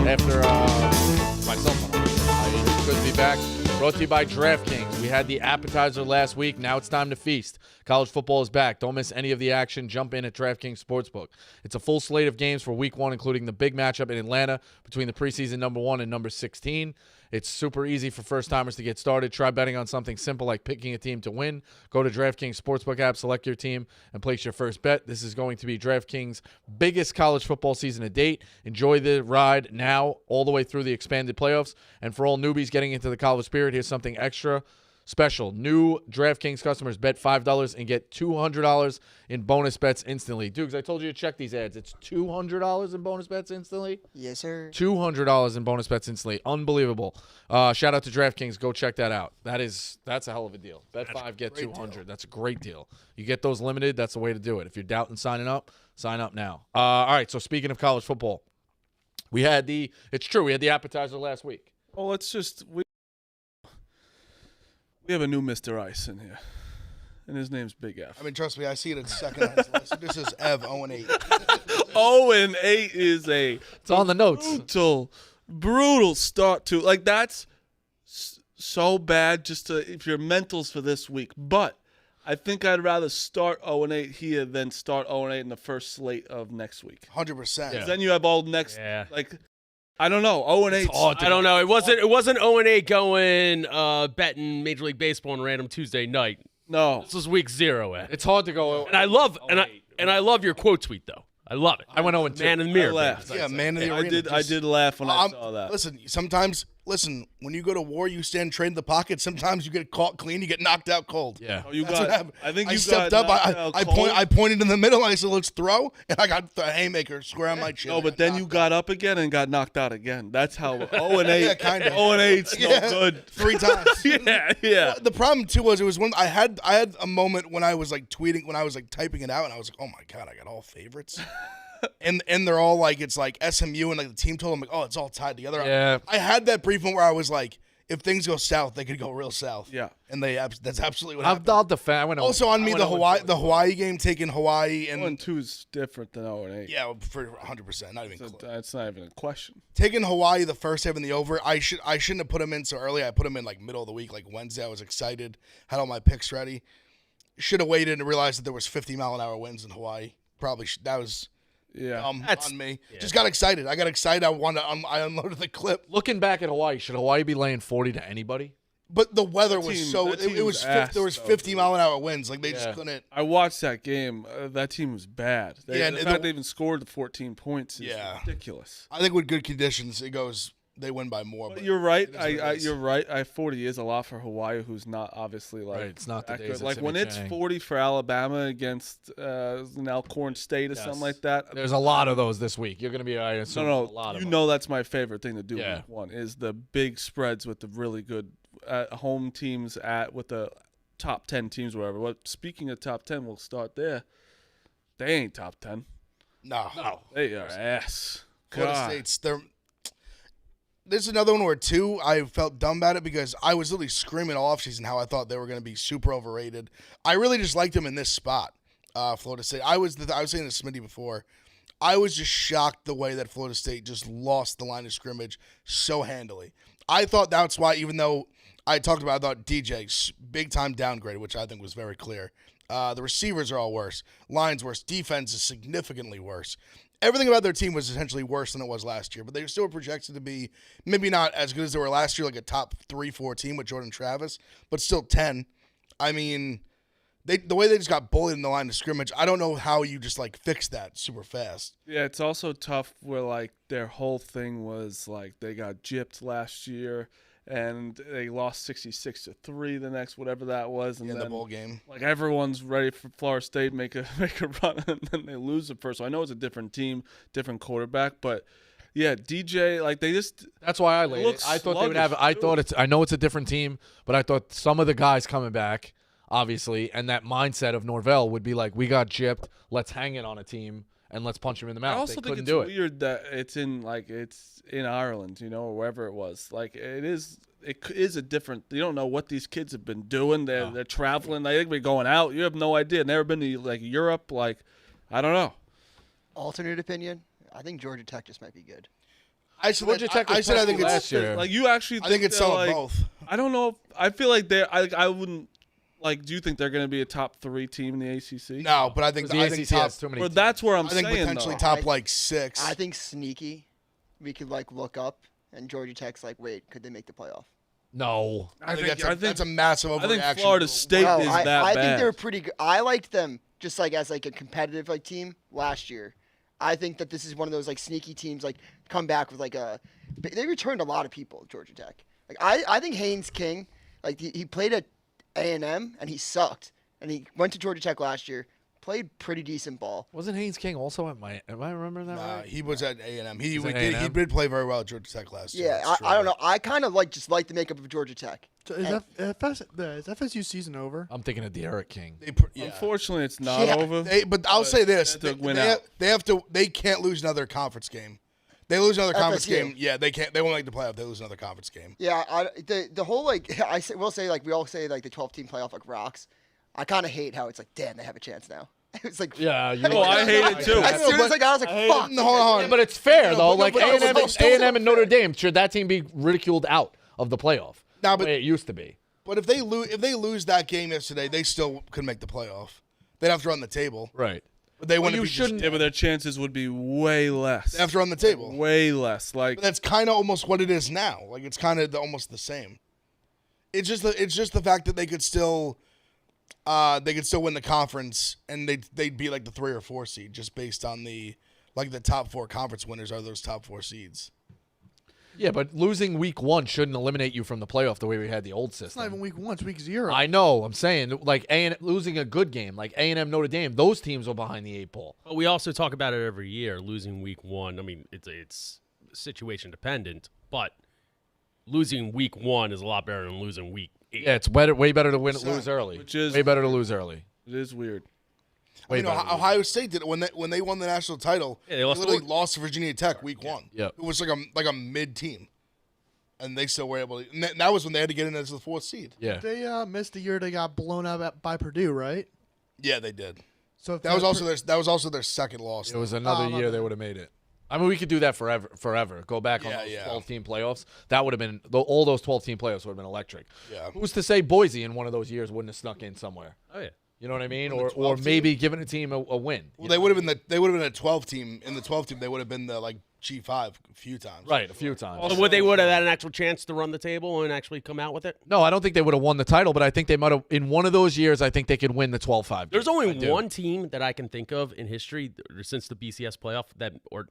after myself on it's good to be back. Brought to you by DraftKings. We had the appetizer last week. Now it's time to feast. College football is back. Don't miss any of the action. Jump in at DraftKings Sportsbook. It's a full slate of games for Week 1, including the big matchup in Atlanta between the preseason number 1 and number 16. It's super easy for first-timers to get started. Try betting on something simple like picking a team to win. Go to DraftKings Sportsbook app, select your team, and place your first bet. This is going to be DraftKings' biggest college football season to date. Enjoy the ride now all the way through the expanded playoffs. And for all newbies getting into the college spirit, here's something extra special. New DraftKings customers bet $5 and get $200 in bonus bets instantly. Dukes, I told you to check these ads. It's $200 in bonus bets instantly? Yes, sir. $200 in bonus bets instantly. Unbelievable. Shout out to DraftKings. Go check that out. That's a hell of a deal. Bet 5, get 200. That's a great deal. You get those limited, that's the way to do it. If you're doubting signing up, sign up now. All right, so speaking of college football, we had the appetizer last week. Oh, we have a new Mr. Ice in here, and his name's Big F. I mean, trust me, I see it in second on his list. This is Ev 0-8. 0-8 is It's on the notes. Brutal start to that's so bad. Just if your mentals for this week, but I think I'd rather start 0-8 here than start 0-8 in the first slate of next week. 100%. Yeah. Then you have all next I don't know. 0-8. I don't know. It wasn't 0-8 going betting Major League Baseball on random Tuesday night. No. This was week 0. It's hard to go. And I love your quote tweet though. I love it. I went 0-2. Man in the mirror. I laughed. Yeah, man in the arena. I did laugh when I saw that. Listen, when you go to war, you stand trained in the pocket. Sometimes you get caught clean, you get knocked out cold. Yeah. Oh, That's what happened. I think I you stepped got up. I pointed in the middle. I said, "Let's throw," and I got the haymaker square on my chin. No, but then you got up again and got knocked out again. That's how 0-8. Yeah, kind of. 0-8's no good. 3 times. Yeah. Well, the problem too was it was when I had a moment when I was tweeting, when I was typing it out, and I was like, "Oh my god, I got all favorites." And they're all it's SMU and the team total. I'm like, oh, it's all tied together. Yeah. I had that brief moment where I was like, if things go south, they could go real south. Yeah. And that's absolutely what happened. I'll defend. I went also on me, the Hawaii game, taking Hawaii and 1-2 is different than 0-8. yeah, for 100%, not even close. That's not even a question. Taking Hawaii the first half in the over, I shouldn't have put them in so early. I put them in middle of the week, Wednesday. I was excited, had all my picks ready. Should have waited and realized that there was 50-mile-an-hour winds in Hawaii. Probably that was. Yeah, on me. Yeah. Just got excited. I got excited. I unloaded the clip. Looking back at Hawaii, should Hawaii be laying 40 to anybody? But the weather was so. It was there was 50-mile-an-hour winds. They just couldn't. I watched that game. That team was bad. The fact they even scored the 14 points is ridiculous. I think with good conditions, they win by more. But you're right. You're right. 40 is a lot for Hawaii, who's not obviously right, it's not the days when it's 40 for Alabama against Alcorn State or something like that. There's a lot of those this week. You're going to be a lot of them. That's my favorite thing to do. Week 1 is the big spreads with the really good home teams with the top 10 teams, or whatever. Well, speaking of top 10, we'll start there. They ain't top 10. No, they are ass. Florida State's There's another one where, too, I felt dumb about it because I was literally screaming all offseason how I thought they were going to be super overrated. I really just liked them in this spot, Florida State. I was saying to Smitty before, I was just shocked the way that Florida State just lost the line of scrimmage so handily. I thought that's why, even though I thought DJ big-time downgraded, which I think was very clear. The receivers are all worse. Line's worse. Defense is significantly worse. Everything about their team was essentially worse than it was last year, but they were still projected to be maybe not as good as they were last year, like a top 3-4 team with Jordan Travis, but still 10. I mean, the way they just got bullied in the line of scrimmage, I don't know how you just fix that super fast. Yeah, it's also tough where their whole thing was they got gypped last year. And they lost 66-3 the next, whatever that was. And then the bowl game. Everyone's ready for Florida State make a run, and then they lose the first. So I know it's a different team, different quarterback, but yeah, DJ, they just. That's why I laid it. I thought they would have. I know it's a different team, but I thought some of the guys coming back, obviously, and that mindset of Norvell would be we got gypped. Let's hang it on a team. And let's punch him in the mouth. I also think it's weird that it's in Ireland, or wherever it was. It is a different. You don't know what these kids have been doing. They're traveling. They think we're going out. You have no idea. Never been to Europe. I don't know. Alternate opinion. I think Georgia Tech just might be good. I said Georgia Tech was I said I think last it's year. Like you actually, I think it's they're, selling like, both. I don't know. I feel like I wouldn't like. Do you think they're going to be a top 3 team in the ACC? No, but I think The ACC top. has too many But teams. that's where I'm I think saying potentially though. top like 6. I think sneaky. We could like look up, and Georgia Tech's like, wait, could they make the playoff? No. I think that's a massive overreaction. I think Florida State No, is I that think bad. they're pretty good. I liked them just like as like a competitive like team last year. I think that this is one of those like sneaky teams like come back with like a. They returned a lot of people. Georgia Tech. Like I think Haynes King, like he played at A&M and he sucked, and he went to Georgia Tech last year, played pretty decent ball. Wasn't Haynes King also at Miami? Am I remembering that right? He was at A&M. He at did A&M? play very well at Georgia Tech last year. Yeah, That's I don't true. know. I kind of like the makeup of Georgia Tech. So is FSU season over? I'm thinking of Derek King. Unfortunately, it's not over. But I'll say this: they have to win out. They can't lose another conference game. They lose another conference FSU. game. Yeah, they can't. They won't make the playoff. They lose another conference game. Yeah, the whole like we'll say like we all say like the 12-team playoff like rocks. I kind of hate how it's like damn they have a chance now. It's like Yeah, you. Oh, I hate it too. As soon as I got, I was like fuck. Hold on. But it's fair though. Like but A&M, it's still A&M and Notre Dame, should that team be ridiculed out of the playoff? Nah, the but- way it used to be. But if they lose that game yesterday, they still could make the playoff. They'd have to run the table. Right. But they wouldn't. you be shouldn't- Yeah, but their chances would be way less. They have to run the table. Way less. Like But that's kind of almost what it is now. Like it's kind of almost the same. It's just the fact that they could still win the conference and they'd be like the 3 or 4 seed just based on the top 4 conference winners are those top 4 seeds. Yeah, but losing week 1 shouldn't eliminate you from the playoff the way we had the old system. It's not even week 1. It's week 0. I know. I'm saying like losing a good game, like A&M, Notre Dame, those teams are behind the 8 ball. But we also talk about it every year, losing week 1. I mean, it's situation dependent, but losing week 1 is a lot better than losing week 8. Yeah, it's way better to lose early. Which is- way better to lose early. it is weird. Way You know, better. Ohio State did it when they won the national title. Yeah, they lost literally to- lost to Virginia Tech week 1. Yep. It was like a mid team, and they still were able to. And that was when they had to get in as the 4th seed. Yeah. They missed the year they got blown out by Purdue, right? Yeah, they did. So if That was also their second loss. It was another year they would have made it. I mean, we could do that forever. Go back on Yeah, those yeah. 12-team playoffs. That would have been all those 12-team playoffs would have been electric. Yeah. Who's to say Boise in one of those years wouldn't have snuck in somewhere? Oh, yeah. You know what I mean? Or the Or 12 maybe giving a team a win. Well, they would have been a 12 team. In the 12 team, they would have been the G5 a few times. Right, a few times. So they would have had an actual chance to run the table and actually come out with it? No, I don't think they would have won the title, but I think they might have. In one of those years, I think they could win the 12-5. There's I only do. one team that I can think of in history since the BCS playoff or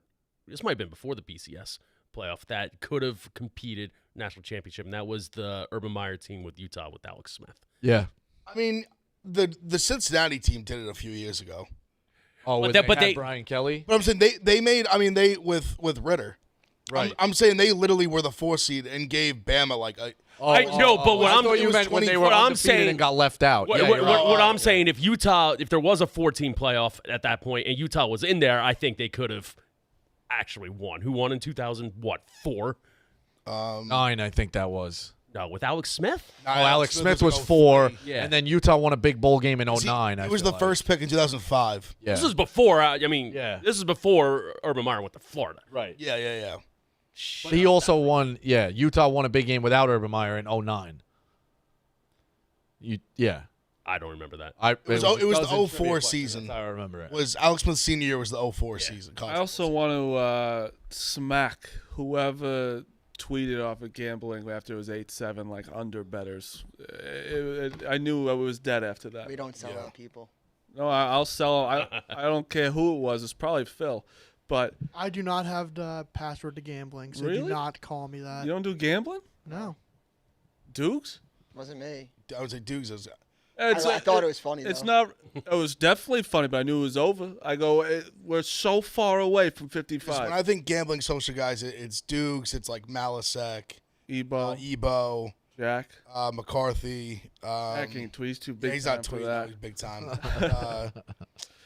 this might have been before the BCS playoff, that could have competed national championship, and that was the Urban Meyer team with Utah with Alex Smith. Yeah. I mean, the Cincinnati team did it a few years ago. Oh, But they they- had Brian Kelly. But I'm saying they made. I mean, they with Ritter. Right. I'm saying they literally were the 4 seed and gave Bama like a. I know, but what I I'm- thought it you was meant when they 20 were what I'm undefeated saying- and got left out. What, Yeah, what, you're what, right. what I'm saying, if there was a 14 playoff at that point and Utah was in there, I think they could have actually won. Who won in 2004? 9, I think that was. No, with Alex Smith? Alex Smith in was 4, 03. Yeah. and then Utah won a big bowl game in 09. He was the first pick in 2005. Yeah. This is before. Yeah. This is before Urban Meyer went to Florida. right. Yeah. But he also won. Yeah, Utah won a big game without Urban Meyer in 09. Yeah. I don't remember that. It was the Cousins 04 trivia question. season. That's how I remember it. Was Alex Smith's senior year was the 04 season. I also want to smack whoever tweeted off of gambling after it was 8-7, like under betters. I knew I was dead after that. We don't sell out people. No, I'll sell. I don't care who it was. It's probably Phil, but I do not have the password to gambling, so Really? do not call me that. you don't do gambling, No. Dukes. Wasn't me. I would say Dukes is. I thought it was funny. It's though. not. It was definitely funny, but I knew it was over. I go, we're so far away from 'Cause when 55. I think gambling social guys, it's Dukes. It's like Malasek, Ebo, Jack. McCarthy. Jack ain't tweet. He's too big He's time not for tweeting. that. He's big time.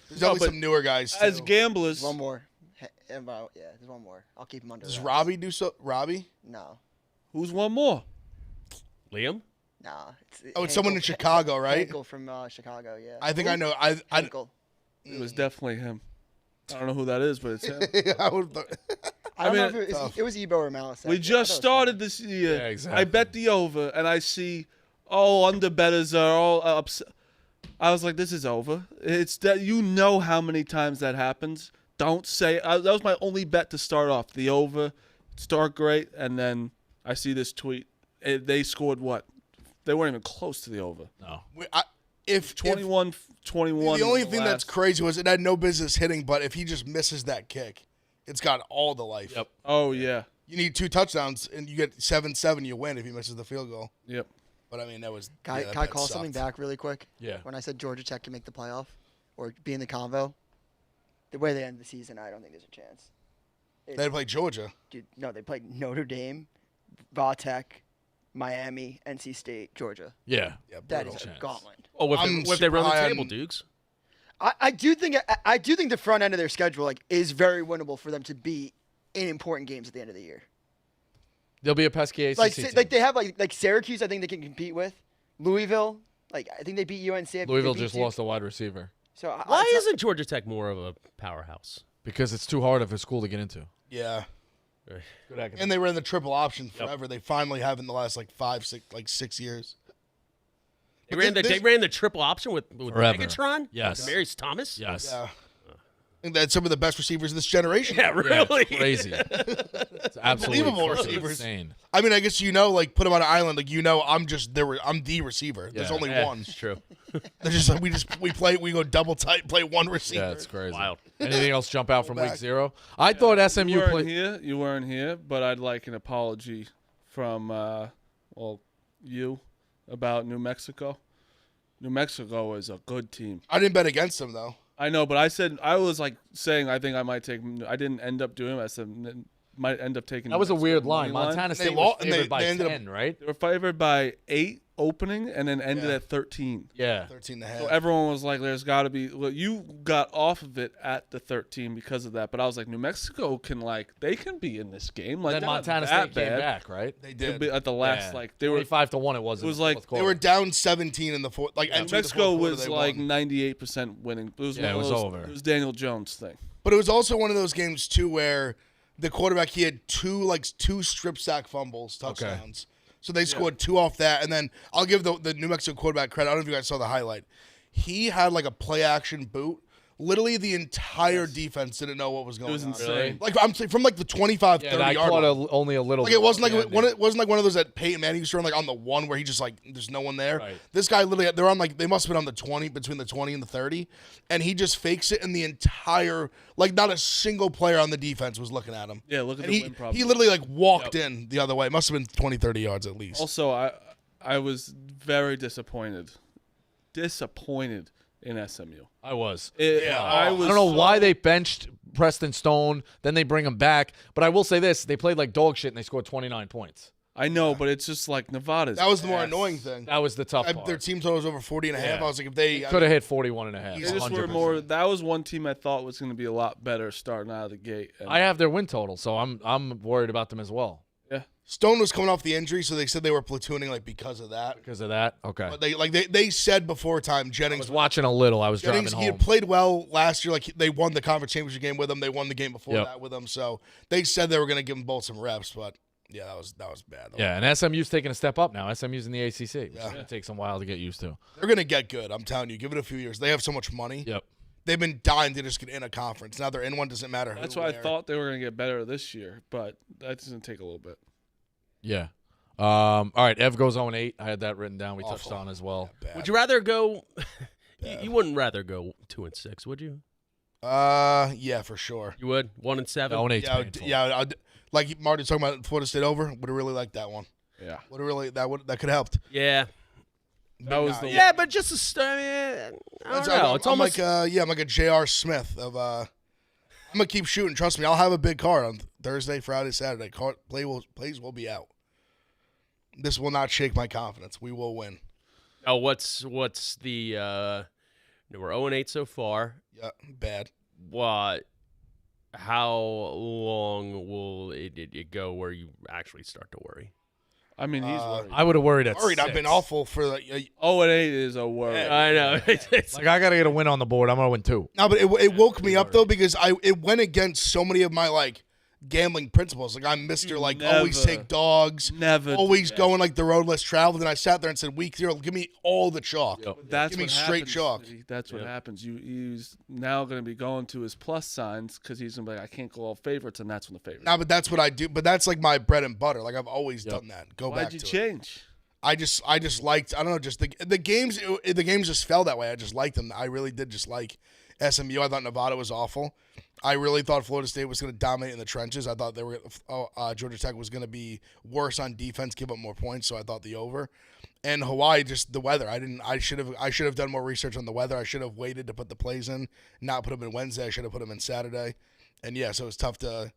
There's No, always but some newer guys too. As gamblers, One more. Yeah, there's one more. I'll keep him under. Does wraps. Robbie do so? Robbie? No. who's one more? Liam? Nah. It's someone in Chicago, right? Henkel from Chicago, yeah. I think I know. I Henkel. It was definitely him. I don't know who that is, but it's him. I would. I don't know mean, if it was Ebo or Malice. We just started this year. Yeah, exactly. I bet the over, and I see, under bettors are all upset. I was like, this is over. It's that how many times that happens. Don't say that was my only bet to start off. The over, start great, and then I see this tweet. They scored what? They weren't even close to the over. No. If 21. The only thing that's crazy was it had no business hitting, but if he just misses that kick, it's got all the life. Yep. Oh yeah. You need 2 touchdowns, and you get 7-7. You win if he misses the field goal. Yep. But I mean, that was. Can I call something back really quick? Yeah. When I said Georgia Tech can make the playoff or be in the convo, the way they end the season, I don't think there's a chance. They played Georgia. Dude, no, they played Notre Dame, Va Tech, Miami, NC State, Georgia. Yeah. Yeah, That brutal. is a chance. gauntlet. Oh, if they run the super high table, on- Dukes. I do think the front end of their schedule is very winnable for them to be in important games at the end of the year. There'll be a pesky ACC Like team. they have like Syracuse, I think they can compete with. Louisville, I think they beat UNC. Louisville just lost a wide receiver So Why isn't Georgia Tech more of a powerhouse? because it's too hard of a school to get into. Yeah. Good academic. And they ran the triple option forever. They finally have in the last 6 years. They But ran the triple option with Forever. Megatron. Yes. Marius Thomas. Yes. Yeah. I think they had some of the best receivers of this generation. Yeah, Yeah, really. it's crazy. It's absolutely Unbelievable crazy. receivers. Insane. I mean, I guess put them on an island. I'm the receiver. There's Yeah. only Yeah, one. it's true. They're just like we go double tight, play one receiver. Yeah, it's crazy. Wild. Anything else jump out from week back. 0? I thought SMU You weren't played. here. You weren't here, but I'd like an apology from you about New Mexico. New Mexico is a good team. I didn't bet against them though. I know, but I was saying I think I might take. I didn't end up doing it. I said might end up taking. That was a New weird Mexico line. money Montana They State lost- was and favored by they ended up- 10, right? They were favored by 8 opening and then ended Yeah. at 13. Yeah. 13 and a So half. everyone was like, "There's got to be." Well, you got off of it at the 13 because of that, but I was like, New Mexico they can be in this game. Like Then they're not Montana that State came bad. back, right? They They'll did. be at the last, Yeah. they were. 25-1 it was. It was in the like- fourth They quarter. were down 17 in the fourth. New Entering the Mexico fourth quarter, was they like won. 98% winning. It was Yeah, one it of was those- over. It was Daniel Jones thing. But it was also one of those games too where the quarterback he had two strip sack fumbles, touchdowns. So they scored 2 off that, and then I'll give the New Mexico quarterback credit. I don't know if you guys saw the highlight. He had like a play action boot. Literally, the entire defense didn't know what was going on. It was insane. Like I'm saying, from like the 25, Yeah, 30 I yard caught line. only a little. Like it wasn't bit. like it wasn't like one of those that Peyton Manning used to run like on the 1 where he just like there's no one there. Right. This guy literally they're on like they must have been on the 20 between the 20 and the 30, and he just fakes it, and the entire like not a single player on the defense was looking at him. Yeah, look at And the he win probability. he literally like walked in the other way. It must have been 20, 30 yards at least. Also, I was very disappointed in SMU. I was. I was. I don't know so- why they benched Preston Stone. Then they bring him back. But I will say this: they played like dog shit and they scored 29 points. I know, but it's just like Nevada's. That was the more ass. annoying thing. That was the tough Their part. team total was over 40 and a half. Yeah. I was like, if they Could have hit 41 and a half. They just were 100%. more. That was one team I thought was going to be a lot better starting out of the gate. And I have their win total, so I'm worried about them as well Stone was coming off the injury, so they said they were platooning like because of that. because of that. Okay. But they said before time I Jennings was watching a little. I was driving Jennings, home. he had played well last year. Like they won the conference championship game with him. They won the game before Yep. that with him. So they said they were going to give them both some reps. But yeah, that was bad. Yeah, and SMU's taking a step up now. SMU's in the ACC. Which is Yeah. going to take some while to get used to. They're going to get good. I'm telling you. Give it a few years. They have so much money. Yep. They've been dying to just get in a conference. Now they're in one. Doesn't matter. that's who, why I where. thought they were going to get better this year, but that doesn't take a little bit. Yeah. All right. Ev goes 0-8. I had that written down. We touched Awful. on as well. Bad. Would you rather go? You wouldn't rather go 2-6, would you? Yeah, for sure. You would 1-7. 0-8. Yeah, like Marty was talking about Florida State over. Would have really liked that one. Yeah, Would have really that could have helped. Yeah. that was the Yeah, but just I don't know. It's almost I'm like a J.R. Smith of I'm gonna keep shooting. Trust me, I'll have a big card on Thursday, Friday, Saturday. Plays will be out. This will not shake my confidence. We will win. Oh, what's the? We're 0-8 so far. Yeah, bad. What? How long will it go where you actually start to worry? I mean, he's worried. I would have worried at Worried. 6. I've been awful for the. 0-8 is a worry. I know. It's Like, I got to get a win on the board. I'm going to win 2. No, but it woke me up though because it went against so many of my like gambling principles. Like I'm Mr. You Like always never- take dogs, Never. always do that. going like the road less traveled. And I sat there and said, week 0, give me all the chalk. That's Give me what straight happens. chalk. That's what Yeah. happens. He's now going to be going to his plus signs because he's going to be like, I can't go all favorites, and that's when the favorites. Nah, but that's what I do. But that's like my bread and butter. Like I've always done that. Go Why'd back you to it. change? I just liked, I don't know, just the games. The games just fell that way. I just liked them. I really did just like SMU. I thought Nevada was awful. I really thought Florida State was going to dominate in the trenches. I thought Georgia Tech was going to be worse on defense, give up more points. So I thought the over. And Hawaii, just the weather. I should have done more research on the weather. I should have waited to put the plays in, not put them in Wednesday. I should have put them in Saturday. And yeah, so it's tough to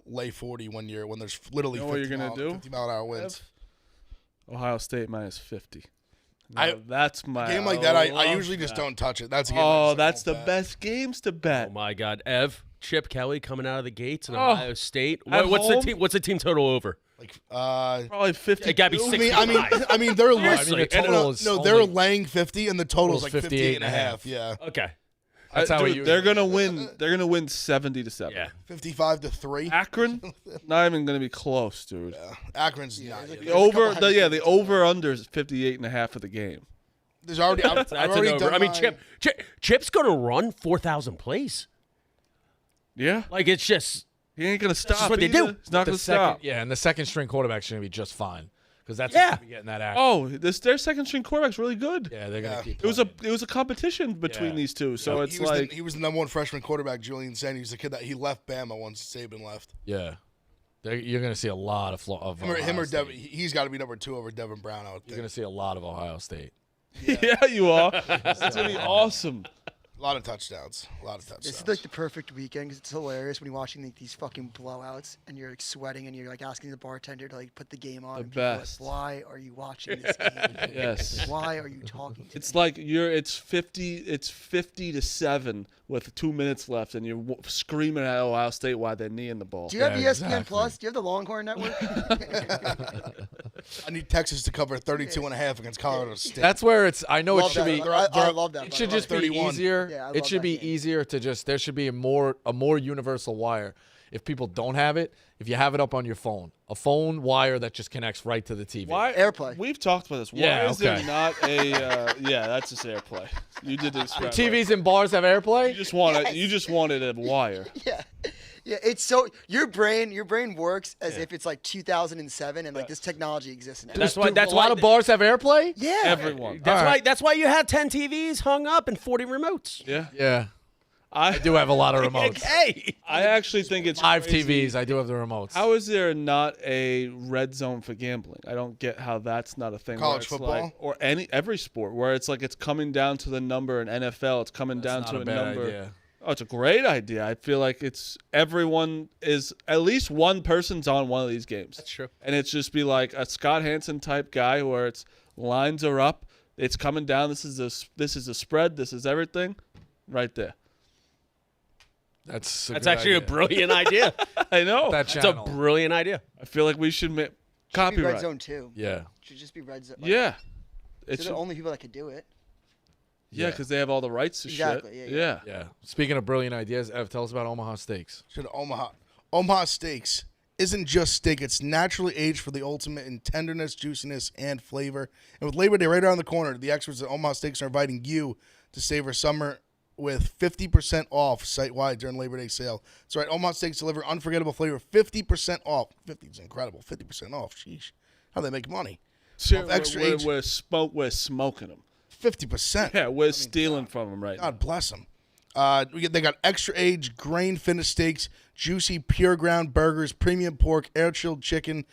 lay 40 when there's literally You know what 50 you're gonna do? 50-mile-an-hour winds. Ohio State minus 50. I- Now, that's my Game like that, I love usually just that. don't touch it. That's a game I Oh, just that's the won't bet. best games to bet. Oh my God, Chip Kelly coming out of the gates in Oh, Ohio State. at What's home? the team? What's the team total over? Like, Probably 50. It gotta be 60. I mean, they're Seriously, the total is no, they're only- laying 50, and the total's Total's like 58 and a 58.5. half. Yeah, Okay. That's how Dude, you. they're gonna win. They're gonna win 70-7. Yeah. 55-3. Akron, not even gonna be close, dude. Akron's not. there's The over, couple the heavy over under is 58.5 of the game. There's already. I've That's an already over. done I mean, my- Chip's gonna run 4,000 plays. Yeah, Like it's just he ain't gonna stop. what they either. do. He's not the gonna second, stop. yeah, and the second string quarterback's going to be just fine because that's Yeah. going to be getting that action. Oh, their second string quarterback's really good. Yeah, they're going to keep. It was a competition between Yeah. these two, so it's he was like he was the number one freshman quarterback. Julian Sandy. He's the kid that he left Bama once Saban left. Yeah, you're going to see a lot of Him or State. Devin. He's got to be number 2 over Devin Brown. I would You're think. going to see a lot of Ohio State. yeah, you are. It's gonna be awesome. A lot of touchdowns. A lot of touchdowns. This is like the perfect weekend 'cause it's hilarious when you're watching like, these fucking blowouts and you're like sweating and you're like asking the bartender to like put the game on. The and people are like, best. why are you watching this game? Yes. Why are you talking to It's me? like it's 50-7 with 2 minutes left, and you're screaming at Ohio State while they're kneeing the ball. Do you have Yeah, ESPN exactly. Plus? Do you have the Longhorn Network? I need Texas to cover 32 and a half against Colorado State. That's where it's. I know Love it should that. be. I love that. It by should the way. just be 31. easier. Yeah, I It love should that be game. easier to just. There should be a more universal wire. If people don't have it, if you have it up on your phone, a phone wire that just connects right to the TV. Why Airplay. We've talked about this. Why Yeah, is there okay. not a? Yeah, that's just AirPlay. You did describe. TVs in bars have AirPlay. You just want You just wanted a wire. Yeah. Yeah, it's so your brain works as if it's like 2007 and like this technology exists now. That's why. Do That's a lot why. of bars have AirPlay. yeah. Everyone. That's All why. right. That's why you have 10 TVs hung up and 40 remotes. Yeah. Yeah, I I do have a lot of remotes. Hey. I actually think it's 5 crazy. TVs. I do have the remotes. How is there not a red zone for gambling? I don't get how that's not a thing. where College it's football? like, or every sport where it's like it's coming down to the number in NFL. It's coming down That's to not a a bad number. idea. Oh, it's a great idea. I feel like it's everyone is at least one person's on one of these games. That's true. And it's just be like a Scott Hansen type guy where it's lines are up, it's coming down. This is a spread. This is everything, right there. That's That's actually a brilliant idea. I know. That That's a channel. brilliant idea. I feel like we should Should be Red copyright. Zone 2. Yeah. Should just be Red Zone. Yeah. They're It's the only people that could do it. yeah, because they have all the rights to Exactly, shit. yeah. Yeah. Speaking of brilliant ideas, Ev, tell us about Omaha Steaks. Should Omaha Steaks isn't just steak. It's naturally aged for the ultimate in tenderness, juiciness, and flavor. And with Labor Day right around the corner, the experts at Omaha Steaks are inviting you to savor summer with 50% off site-wide during Labor Day sale. That's right. Omaha Steaks deliver unforgettable flavor, 50% off. 50 is incredible. 50% off. Sheesh. How they make money. Sure, Extra we're, age- we're smoking them. 50%. Yeah, we're stealing from them right now. God bless them. They got extra aged, grain finished steaks, juicy pure ground burgers, premium pork, air chilled chicken,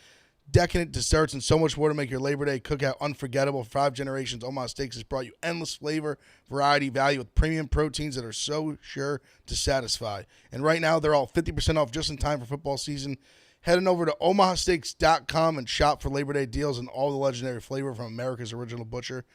decadent desserts, and so much more to make your Labor Day cookout unforgettable. For 5 generations, Omaha Steaks has brought you endless flavor, variety, value with premium proteins that are so sure to satisfy. And right now, they're all 50% off just in time for football season. Head on over to omahasteaks.com and shop for Labor Day deals and all the legendary flavor from America's original butcher.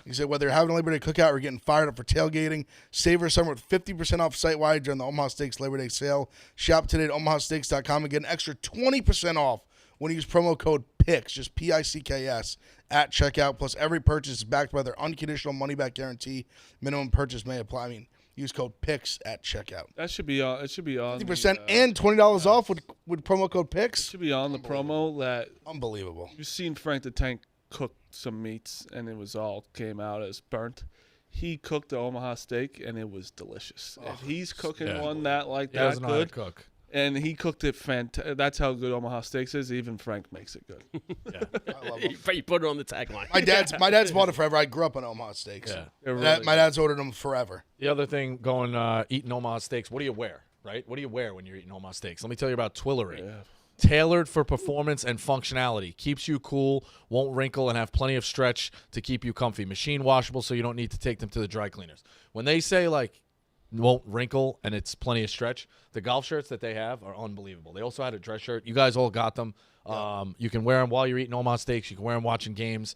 He said, whether you're having a Labor Day cookout or getting fired up for tailgating, savor summer with 50% off site-wide during the Omaha Steaks Labor Day sale. Shop today at omahasteaks.com and get an extra 20% off when you use promo code PICKS, just P-I-C-K-S, at checkout. Plus, every purchase is backed by their unconditional money-back guarantee. Minimum purchase may apply. I mean, Use code PICKS at checkout. That should be on. It should be on. 50% and $20 off with promo code It PICKS. should be on the promo that Unbelievable. you've seen Frank the Tank cook some meats and it was all came out as burnt. He cooked the Omaha steak and it was delicious. If he's cooking one that He doesn't know how to good, cook. and he cooked it fantastic. That's how good Omaha Steaks is. Even Frank makes it good. I love them. You put it on the tagline. My dad's bought it forever. I grew up on Omaha Steaks. Yeah. They're My really dad's ordered them forever. The other thing going eating Omaha Steaks, what do you wear, right? What do you wear when you're eating Omaha Steaks? Let me tell you about Twillery. Yeah. Tailored for performance and functionality. Keeps you cool, won't wrinkle, and have plenty of stretch to keep you comfy. Machine washable, so you don't need to take them to the dry cleaners. When they say, like, won't wrinkle and it's plenty of stretch, the golf shirts that they have are unbelievable. They also had a dress shirt. You guys all got them. You can wear them while you're eating Omaha Steaks. You can wear them watching games.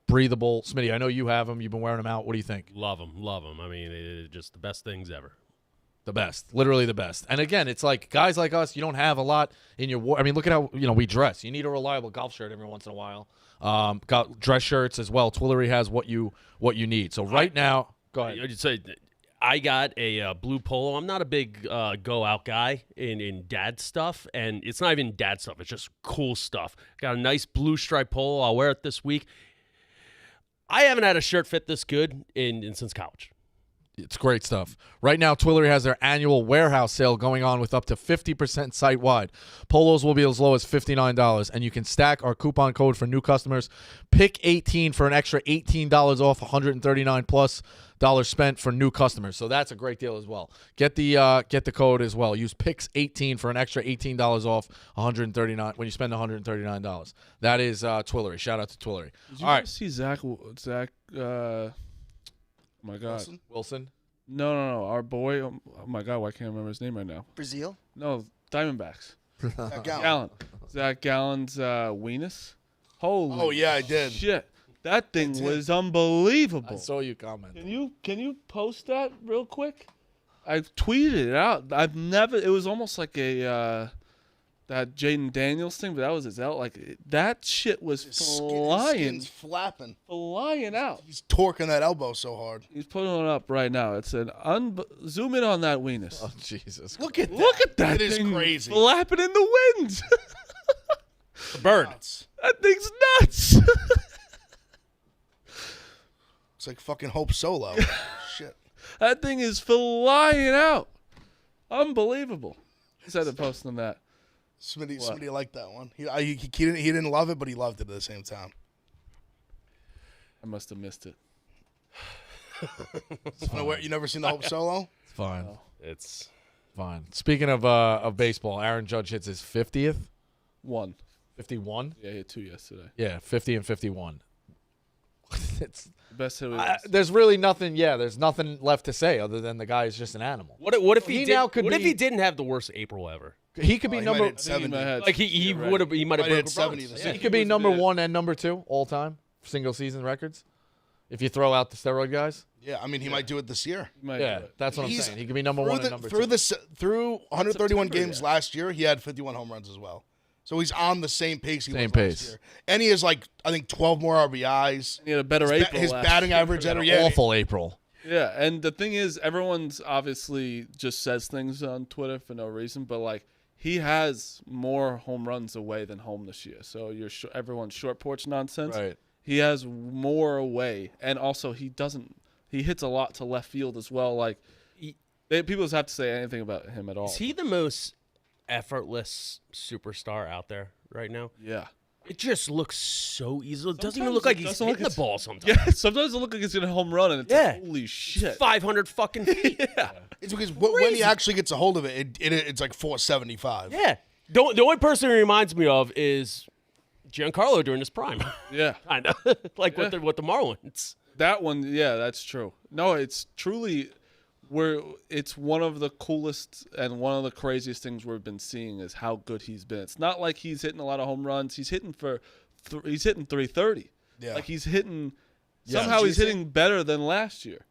Breathable. Smitty, I know you have them. You've been wearing them out. What do you think? Love them. I mean, it's just the best things ever. The best, literally the best. And again, it's like guys like us, you don't have a lot in your I mean, look at how we dress. You need a reliable golf shirt every once in a while. Got dress shirts as well. Twillery has what you need. So right now, go ahead. I'd say I got a blue polo. I'm not a big go out guy in dad stuff, and it's not even dad stuff. It's just cool stuff. Got a nice blue striped polo. I'll wear it this week. I haven't had a shirt fit this good since college. It's great stuff. Right now, Twillery has their annual warehouse sale going on with up to 50% site-wide. Polos will be as low as $59, and you can stack our coupon code for new customers. Pick 18 for an extra $18 off, $139+ spent for new customers. So that's a great deal as well. Get the code as well. Use PICKS18 for an extra $18 off, $139 when you spend $139. That is Twillery. Shout out to Twillery. Did you All guys right, see Zach? Oh my God. Wilson. No. Our boy. Oh my God. Why can't I remember his name right now? Brazil. No, Diamondbacks. That Gallen. Gallen. Zach Gallen's weenus. Holy. Oh, yeah, I did. Shit. That thing was unbelievable. I saw you comment. Can you post that real quick? I tweeted it out. It was almost like a that Jaden Daniels thing, but that was his out. Like that shit was His flying skin's flapping. out. He's torquing that elbow so hard. He's putting it up right now. It's an zoom in on that weenus. Oh Jesus! Look at that. Look at that. It is thing crazy. flapping in the wind. The bird. Nuts. That thing's nuts. It's like fucking Hope Solo. Shit. That thing is flying out. Unbelievable. Instead of posting that. Smitty liked that one. He didn't love it, but he loved it at the same time. I must have missed it. You never seen the Hope Solo? It's fine. It's Fine. Speaking of baseball, Aaron Judge hits his 50th, 51. Yeah, he had 2 yesterday. Yeah, 50 and 51. It's Best hit. there's really nothing. Yeah, there's nothing left to say other than the guy is just an animal. what if He now could What if be- he didn't have the worst April ever? He could be He number. might hit 70. Like he would have. He might have Might hit broken 70 Bronx. this Yeah. He could be number 1 and number 2 all time single season records. If you throw out the steroid guys. Yeah, I mean, he might do it this year. He might Yeah, do it. that's what I'm He's- saying. He could be number 1 and number 2. Through 131 September, games yeah. last year, he had 51 home runs as well. So he's on the same pace he Same was last pace. year. And he has, I think 12 more RBIs. He had a better His, April. his last batting year. average, An yeah, awful April. Yeah, and the thing is, everyone's obviously just says things on Twitter for no reason, but he has more home runs away than home this year. So everyone's short porch nonsense. Right. He has more away, and also he hits a lot to left field as well. People just have to say anything about him at all. Is he the most effortless superstar out there right now? Yeah. It just looks so easy. It doesn't even Sometimes look like it he's doesn't look hitting the as- ball sometimes. Yeah. Sometimes it looks like he's gonna home run, and it's Yeah. like, holy shit. 500 fucking feet. Yeah. It's because when he actually gets a hold of it, it's like 475. Yeah. The only person he reminds me of is Giancarlo during his prime. Yeah. Kind of. With the Marlins. That one, yeah, that's true. No, it's truly it's one of the coolest and one of the craziest things we've been seeing is how good he's been. It's not like he's hitting a lot of home runs. He's hitting he's hitting 330. Yeah. Like he's hitting Yeah. somehow he's hitting better than last year.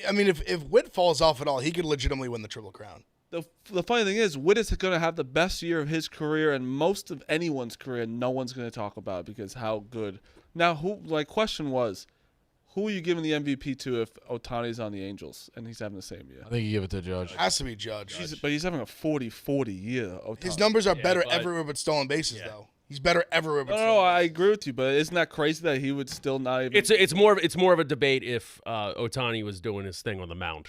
I mean, if Witt falls off at all, he could legitimately win the Triple Crown. The funny thing is, Witt is going to have the best year of his career and most of anyone's career. No one's going to talk about it because how good. Now, question was, Who are you giving the MVP to if Ohtani's on the Angels and he's having the same year? I think you give it to Judge. Has to be Judge. But he's having a 40-40 year. Ohtani. His numbers are better but- everywhere but stolen bases, though. He's better everywhere but No, stolen I bases. agree with you, but isn't that crazy that he would still not even? It's more of a debate if Ohtani was doing his thing on the mound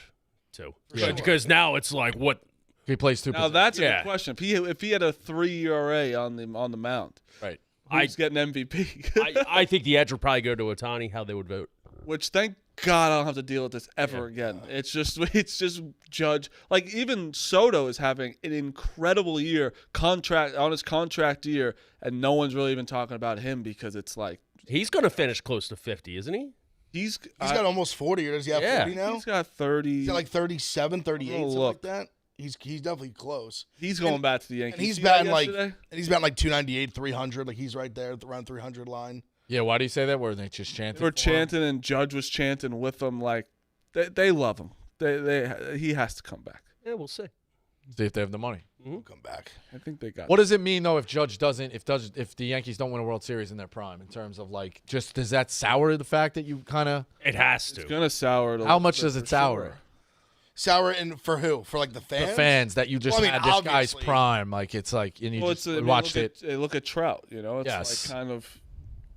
too, because now it's like what. He plays two Now positions. that's a Yeah. good question. If he had a 3 ERA on the mound, Right. who's getting MVP? I think the edge would probably go to Ohtani. How they would vote. Which thank God I don't have to deal with this ever again. It's just Judge. Like even Soto is having an incredible year on his contract year, and no one's really even talking about him because it's like He's going to finish close to 50, isn't he? he's He's got almost 40. Or does he have Yeah. 40 now? he's got 30. He's got like 37, 38, Oh, something look. like that. He's definitely close. he's going back to the Yankees. And he's See that batting like yesterday? like 298, 300. Like he's right there around 300 line. Yeah, why do you say that? Were they just chanting? They were for him? chanting, and Judge was chanting with them. Like they love him. He has to come back. Yeah, we'll see. See if they have the money. We'll come back. I think they got. What does it mean though if Judge doesn't? If the Yankees don't win a World Series in their prime, in terms of like, just does that sour the fact that you kind of? It has to. It's gonna sour. How much does it sour? Sour and for who? For like the fans? The fans that you just Well, I mean, had this guy's obviously. prime, like it's like, and you Well, just look watched it. Look at Trout. You know, it's Yes. like kind of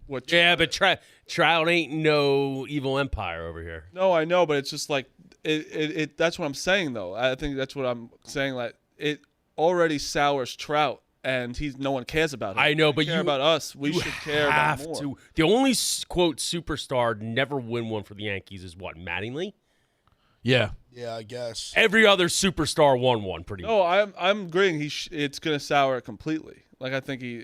what. Yeah, but Trout ain't no evil empire over here. No, I know, but it's just like it. That's what I'm saying, though. I think that's what I'm saying. Like it already sours Trout, and no one cares about him. I know, They but care you about us. We should care have about more. to. The only quote superstar to never win one for the Yankees is what, Mattingly? Yeah, Yeah, I guess. Every other superstar won one pretty much. No, I'm agreeing. It's gonna sour it completely. Like I think he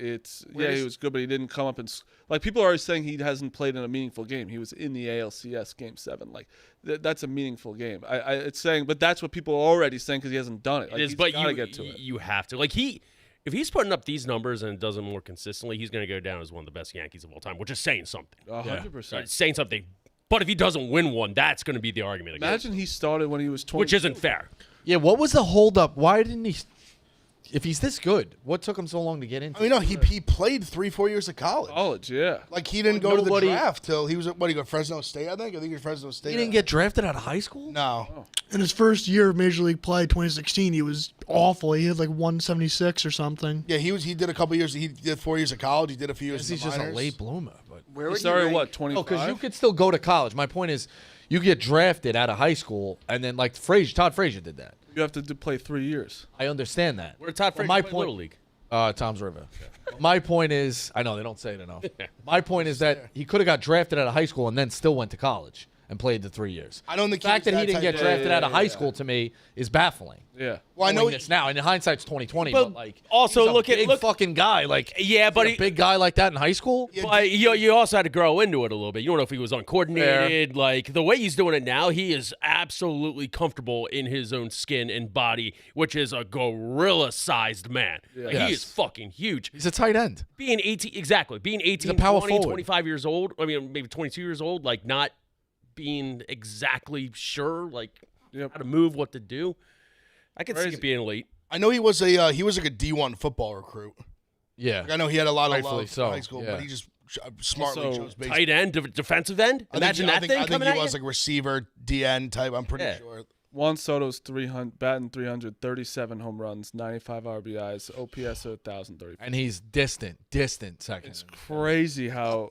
was good, but he didn't come up and like people are always saying he hasn't played in a meaningful game. He was in the ALCS Game 7. Like that's a meaningful game. It's saying, but that's what people are already saying because he hasn't done it. Like, It is, he's but gotta you get to it. you have to. Like if he's putting up these numbers and does them more consistently, he's going to go down as one of the best Yankees of all time, which is saying something. 100%. It's saying something. But if he doesn't win one, that's going to be the argument against, Imagine he started when he was 20. which isn't fair. yeah. What was the holdup? Why didn't he? If he's this good, what took him so long to get into? I mean, no, he played 3-4 years of college. college. Yeah. Like he didn't go to the Nobody- draft till he was at he got Fresno State. I think he was Fresno State. He didn't get drafted out of high school. no. In his first year of Major League play, 2016, he was awful. He had like 176 or something. Yeah, he did a couple years. He did 4 years of college. He did a few years. He's in the just a minors. late bloomer. But Where He would started rank- what 25? because you could still go to college. My point is, you get drafted out of high school, and then like Todd Frazier did that. You have to play 3 years. I understand that. Where Todd Frazier my played point, Little League. Tom's River. My point is, I know they don't say it enough. My point is that he could have got drafted out of high school and then still went to college and played the 3 years. I don't think The fact he was that he that didn't get type drafted Yeah, out of yeah, high yeah. school to me is baffling. Yeah. Well, I know Knowing this now, and in hindsight's 2020, but, But like also he's a look at- big look- fucking guy. Like Yeah, but a big guy like that in high school. But you also had to grow into it a little bit. You don't know if he was uncoordinated. Like the way he's doing it now, he is absolutely comfortable in his own skin and body, which is a gorilla-sized man. Like, Yes. He is fucking huge. He's a tight end. Being 18, power 20, forward. 25 years old, I mean, maybe 22 years old, like not being exactly sure, like Yep. how to move, what to do. I could see Crazy. it being elite. I know he was like a D1 football recruit. Yeah. Like, I know he had a lot of Rightfully love so, in high school, yeah. but he just smartly Also, chose baseball. Tight end, defensive end. Imagine that thing I think coming he at was you. like receiver, DN type. I'm pretty Yeah. sure. Juan Soto's 300, batting 300, 37 home runs, 95 RBIs, OPS of 1,030. And he's distant second. It's crazy how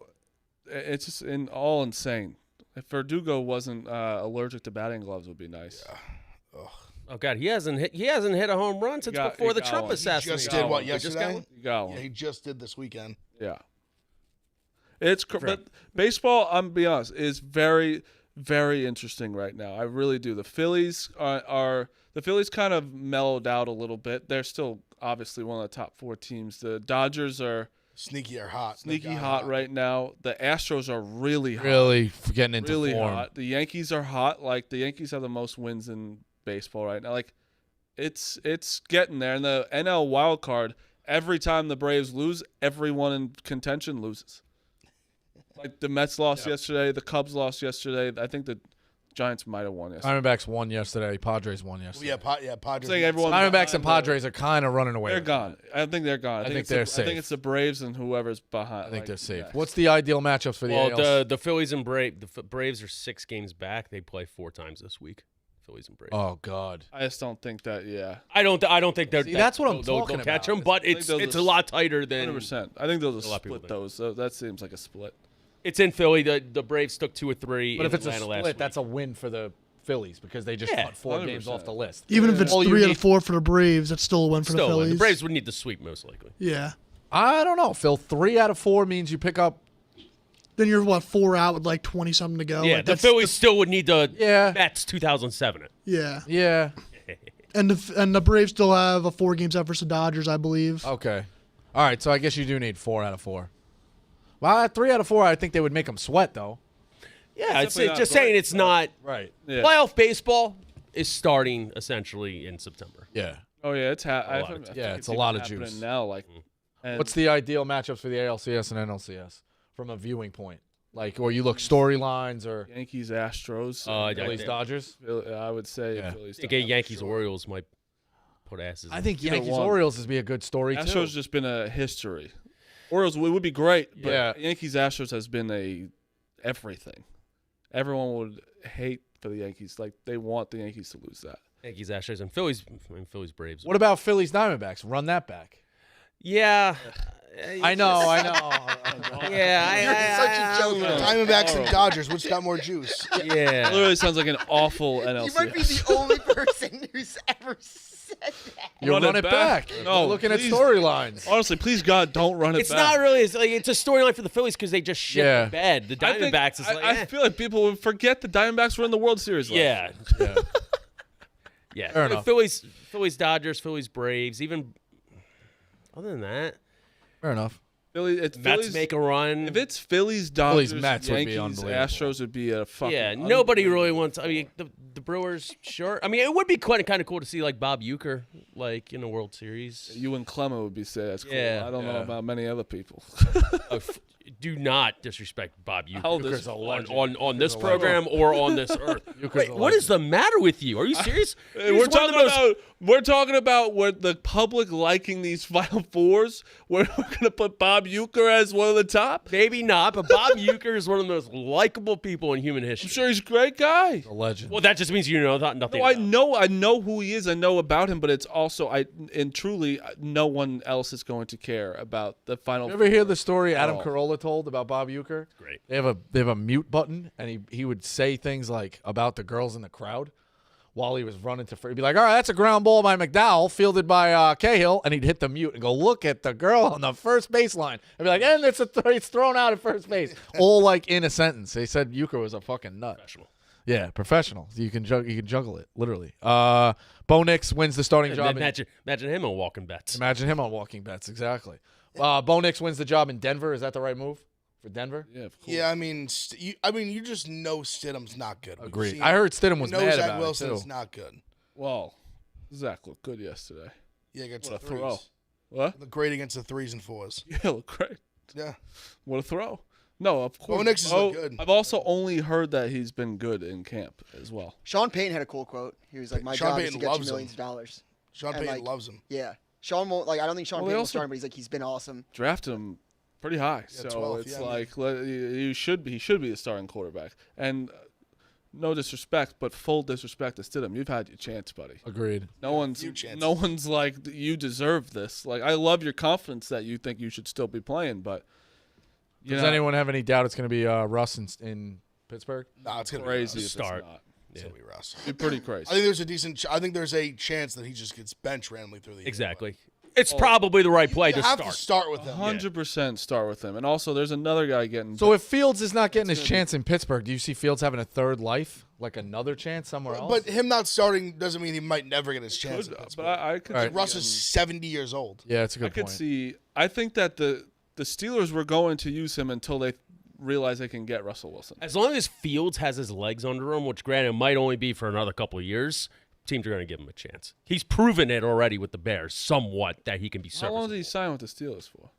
it's just all insane. If Verdugo wasn't allergic to batting gloves, would be nice. Oh God, he hasn't hit a home run since got- before he the got Trump one. He assassination. Just did what He just got yesterday? one? You got Yeah, one. he just did this weekend. Yeah. But baseball, I'm gonna be honest, is very, very interesting right now. I really do. The Phillies are the Phillies kind of mellowed out a little bit. They're still obviously one of the top 4 teams. The Dodgers are Sneaky or hot. sneaky They've got hot right now. The Astros are really hot. Really getting into Really form. hot. The Yankees are hot. Like the Yankees have the most wins in baseball right now. Like it's getting there. And the NL wild card, every time the Braves lose, everyone in contention loses. Like the Mets lost yesterday, the Cubs lost yesterday. I think the Giants might have won yesterday. Diamondbacks won yesterday. Padres won yesterday. Padres. saying everyone- Diamondbacks and Padres are kind of running away. They're with gone. I think they're gone. I think it's they're I safe. think it's the Braves and whoever's behind. I think they're safe. next. What's the ideal matchups for the ALs? Well, the Phillies and Braves are 6 games back. They play 4 times this week. Phillies and Braves. Oh God. I just don't think that. Yeah, I don't think they're. See, that's what I'm they'll talking catch about. them, but think it's those a are lot tighter than. 100%. I think they'll A lot of people split think. those. So that seems like a split. It's in Philly. The Braves took 2 or 3. But in if it's a Atlanta last split, week. that's a win for the Phillies because they just Yeah, cut 4 games 100%. off the list. Even if it's All you 3 out need- of 4 for the Braves, that's still a win for still the a win. Phillies. The Braves would need to sweep most likely. Yeah. I don't know, Phil. 3 out of 4 means you pick up. Then you're 4 out with 20 something to go. Yeah, Like, the that's Phillies still would need to. Yeah. Mets 2007. Yeah. Yeah. And the Braves still have a 4 games out versus the Dodgers, I believe. Okay. All right. So I guess you do need 4 out of 4. Well, 3 out of 4, I think they would make them sweat though. Yeah, it's definitely not just great, saying it's not. Right. Yeah. Playoff baseball is starting essentially in September. Yeah. Oh yeah, it's lot of juice. Yeah, it's a lot of juice. now. Like, and What's the ideal matchups for the ALCS and NLCS from a viewing point? Or you look storylines or Yankees, Astros, Phillies, Dodgers? I would say Yeah. Phillies. I think a Yankees Orioles might put asses. I think Either Yankees one. Orioles would be a good story too. Astros just been a history. Orioles it would be great, but Yeah. Yankees Astros has been a everything. Everyone would hate for the Yankees. Like they want the Yankees to lose that. Yankees, Astros, and Phillies. Phillies, Braves. What about Phillies Diamondbacks? Run that back. Yeah. I know. Yeah. Such a joke. Diamondbacks and Dodgers. Which got more juice? Yeah. Literally sounds like an awful NLCS. You might be the only person who's ever said that. You run it back. No, We're looking please. at storylines. Honestly, please God, don't run it It's back. not really. It's a storyline for the Phillies because they just shit Yeah. the bed. The I think- Diamondbacks is like, I feel like people would forget the Diamondbacks were in the World Series. last yeah, year. Yeah. yeah. Fair enough. Phillies, Dodgers, Phillies, Braves. Even other than that, Fair enough. It's Mets Phillies, make a run. If it's Phillies, Dodgers, Phillies, Mets would be Yankees, unbelievable. Astros would be a fucking. Yeah, nobody really wants. I mean, the Brewers, sure. I mean, it would be kind of cool to see Bob Uecker in a World Series. You and Clemmer would be say that's cool. Yeah. I don't know about many other people. Do not disrespect Bob How Uecker this- a legend. on this program or on this earth. Uecker's Wait, a what is the matter with you? Are you serious? We're talking about what the public liking these Final Fours. We're gonna put Bob Uecker as one of the top. Maybe not, but Bob Uecker is one of the most likable people in human history. I'm sure he's a great guy. a legend? Well, that just means you know nothing. No, I about him. know who he is. I know about him, but it's also truly no one else is going to care about the Final. You ever hear the story Adam Oh. Carolla told about Bob Uecker? Great. They have a mute button, and he would say things like about the girls in the crowd while he was running to. He'd be like, "All right, that's a ground ball by McDowell, fielded by Cahill," and he'd hit the mute and go, "Look at the girl on the first baseline." I'd be like, "And it's thrown out at first base," all in a sentence. They said Uecker was a fucking nut. Professional. Yeah, professional. You can juggle it literally. Bo Nix wins the starting job. Imagine him on Walking Bets. Imagine him on Walking Bets. Exactly. Bo Nix wins the job in Denver. Is that the right move for Denver? Yeah, of course. Yeah, I mean, you just know Stidham's not good. We've Agreed. seen- I heard Stidham was you know mad Zach about Wilson's it too. not good. Well, Zach looked good yesterday. Yeah, against What the a throw! threes. What? Look great against the 3s and 4s. Yeah, look great. Yeah. What a throw! No, of course. Bo Nix has looked good. I've also only heard that he's been good in camp as well. Sean Payton had a cool quote. He was like, "My Sean job is Payton to get you loves millions him. of dollars." Sean And, Payton loves him. Yeah. Sean won't I don't think Sean Well, they Payton will also- start, but he's been awesome. Drafted him pretty high, Yeah, so 12th, it's yeah, like he should be the starting quarterback. And no disrespect, but full disrespect to Stidham. You've had your chance, buddy. Agreed. No one's few chances. no one's like you deserve this. Like I love your confidence that you think you should still be playing, but Does anyone have any doubt it's going to be Russ in Pittsburgh? Nah, it's gonna crazy be if Start. it's not? It's gonna be Russ. It'd be pretty crazy. I think there's a decent. I think there's a chance that he just gets benched randomly through the year. Exactly. It's probably the right play You to have start. to start with him. 100% start with him. And also, there's another guy getting. So if Fields is not getting his chance in Pittsburgh, do you see Fields having a third life, like another chance somewhere else? But him not starting doesn't mean he might never get his chance. Could, in but Pittsburgh. I could. All right. see Russ him- is 70 years old. yeah, it's a I good could point. see. I think that the Steelers were going to use him until they realize they can get Russell Wilson. As long as Fields has his legs under him, which granted might only be for another couple of years, teams are going to give him a chance. He's proven it already with the Bears, somewhat, that he can be How serviceable. long did he sign with the Steelers for?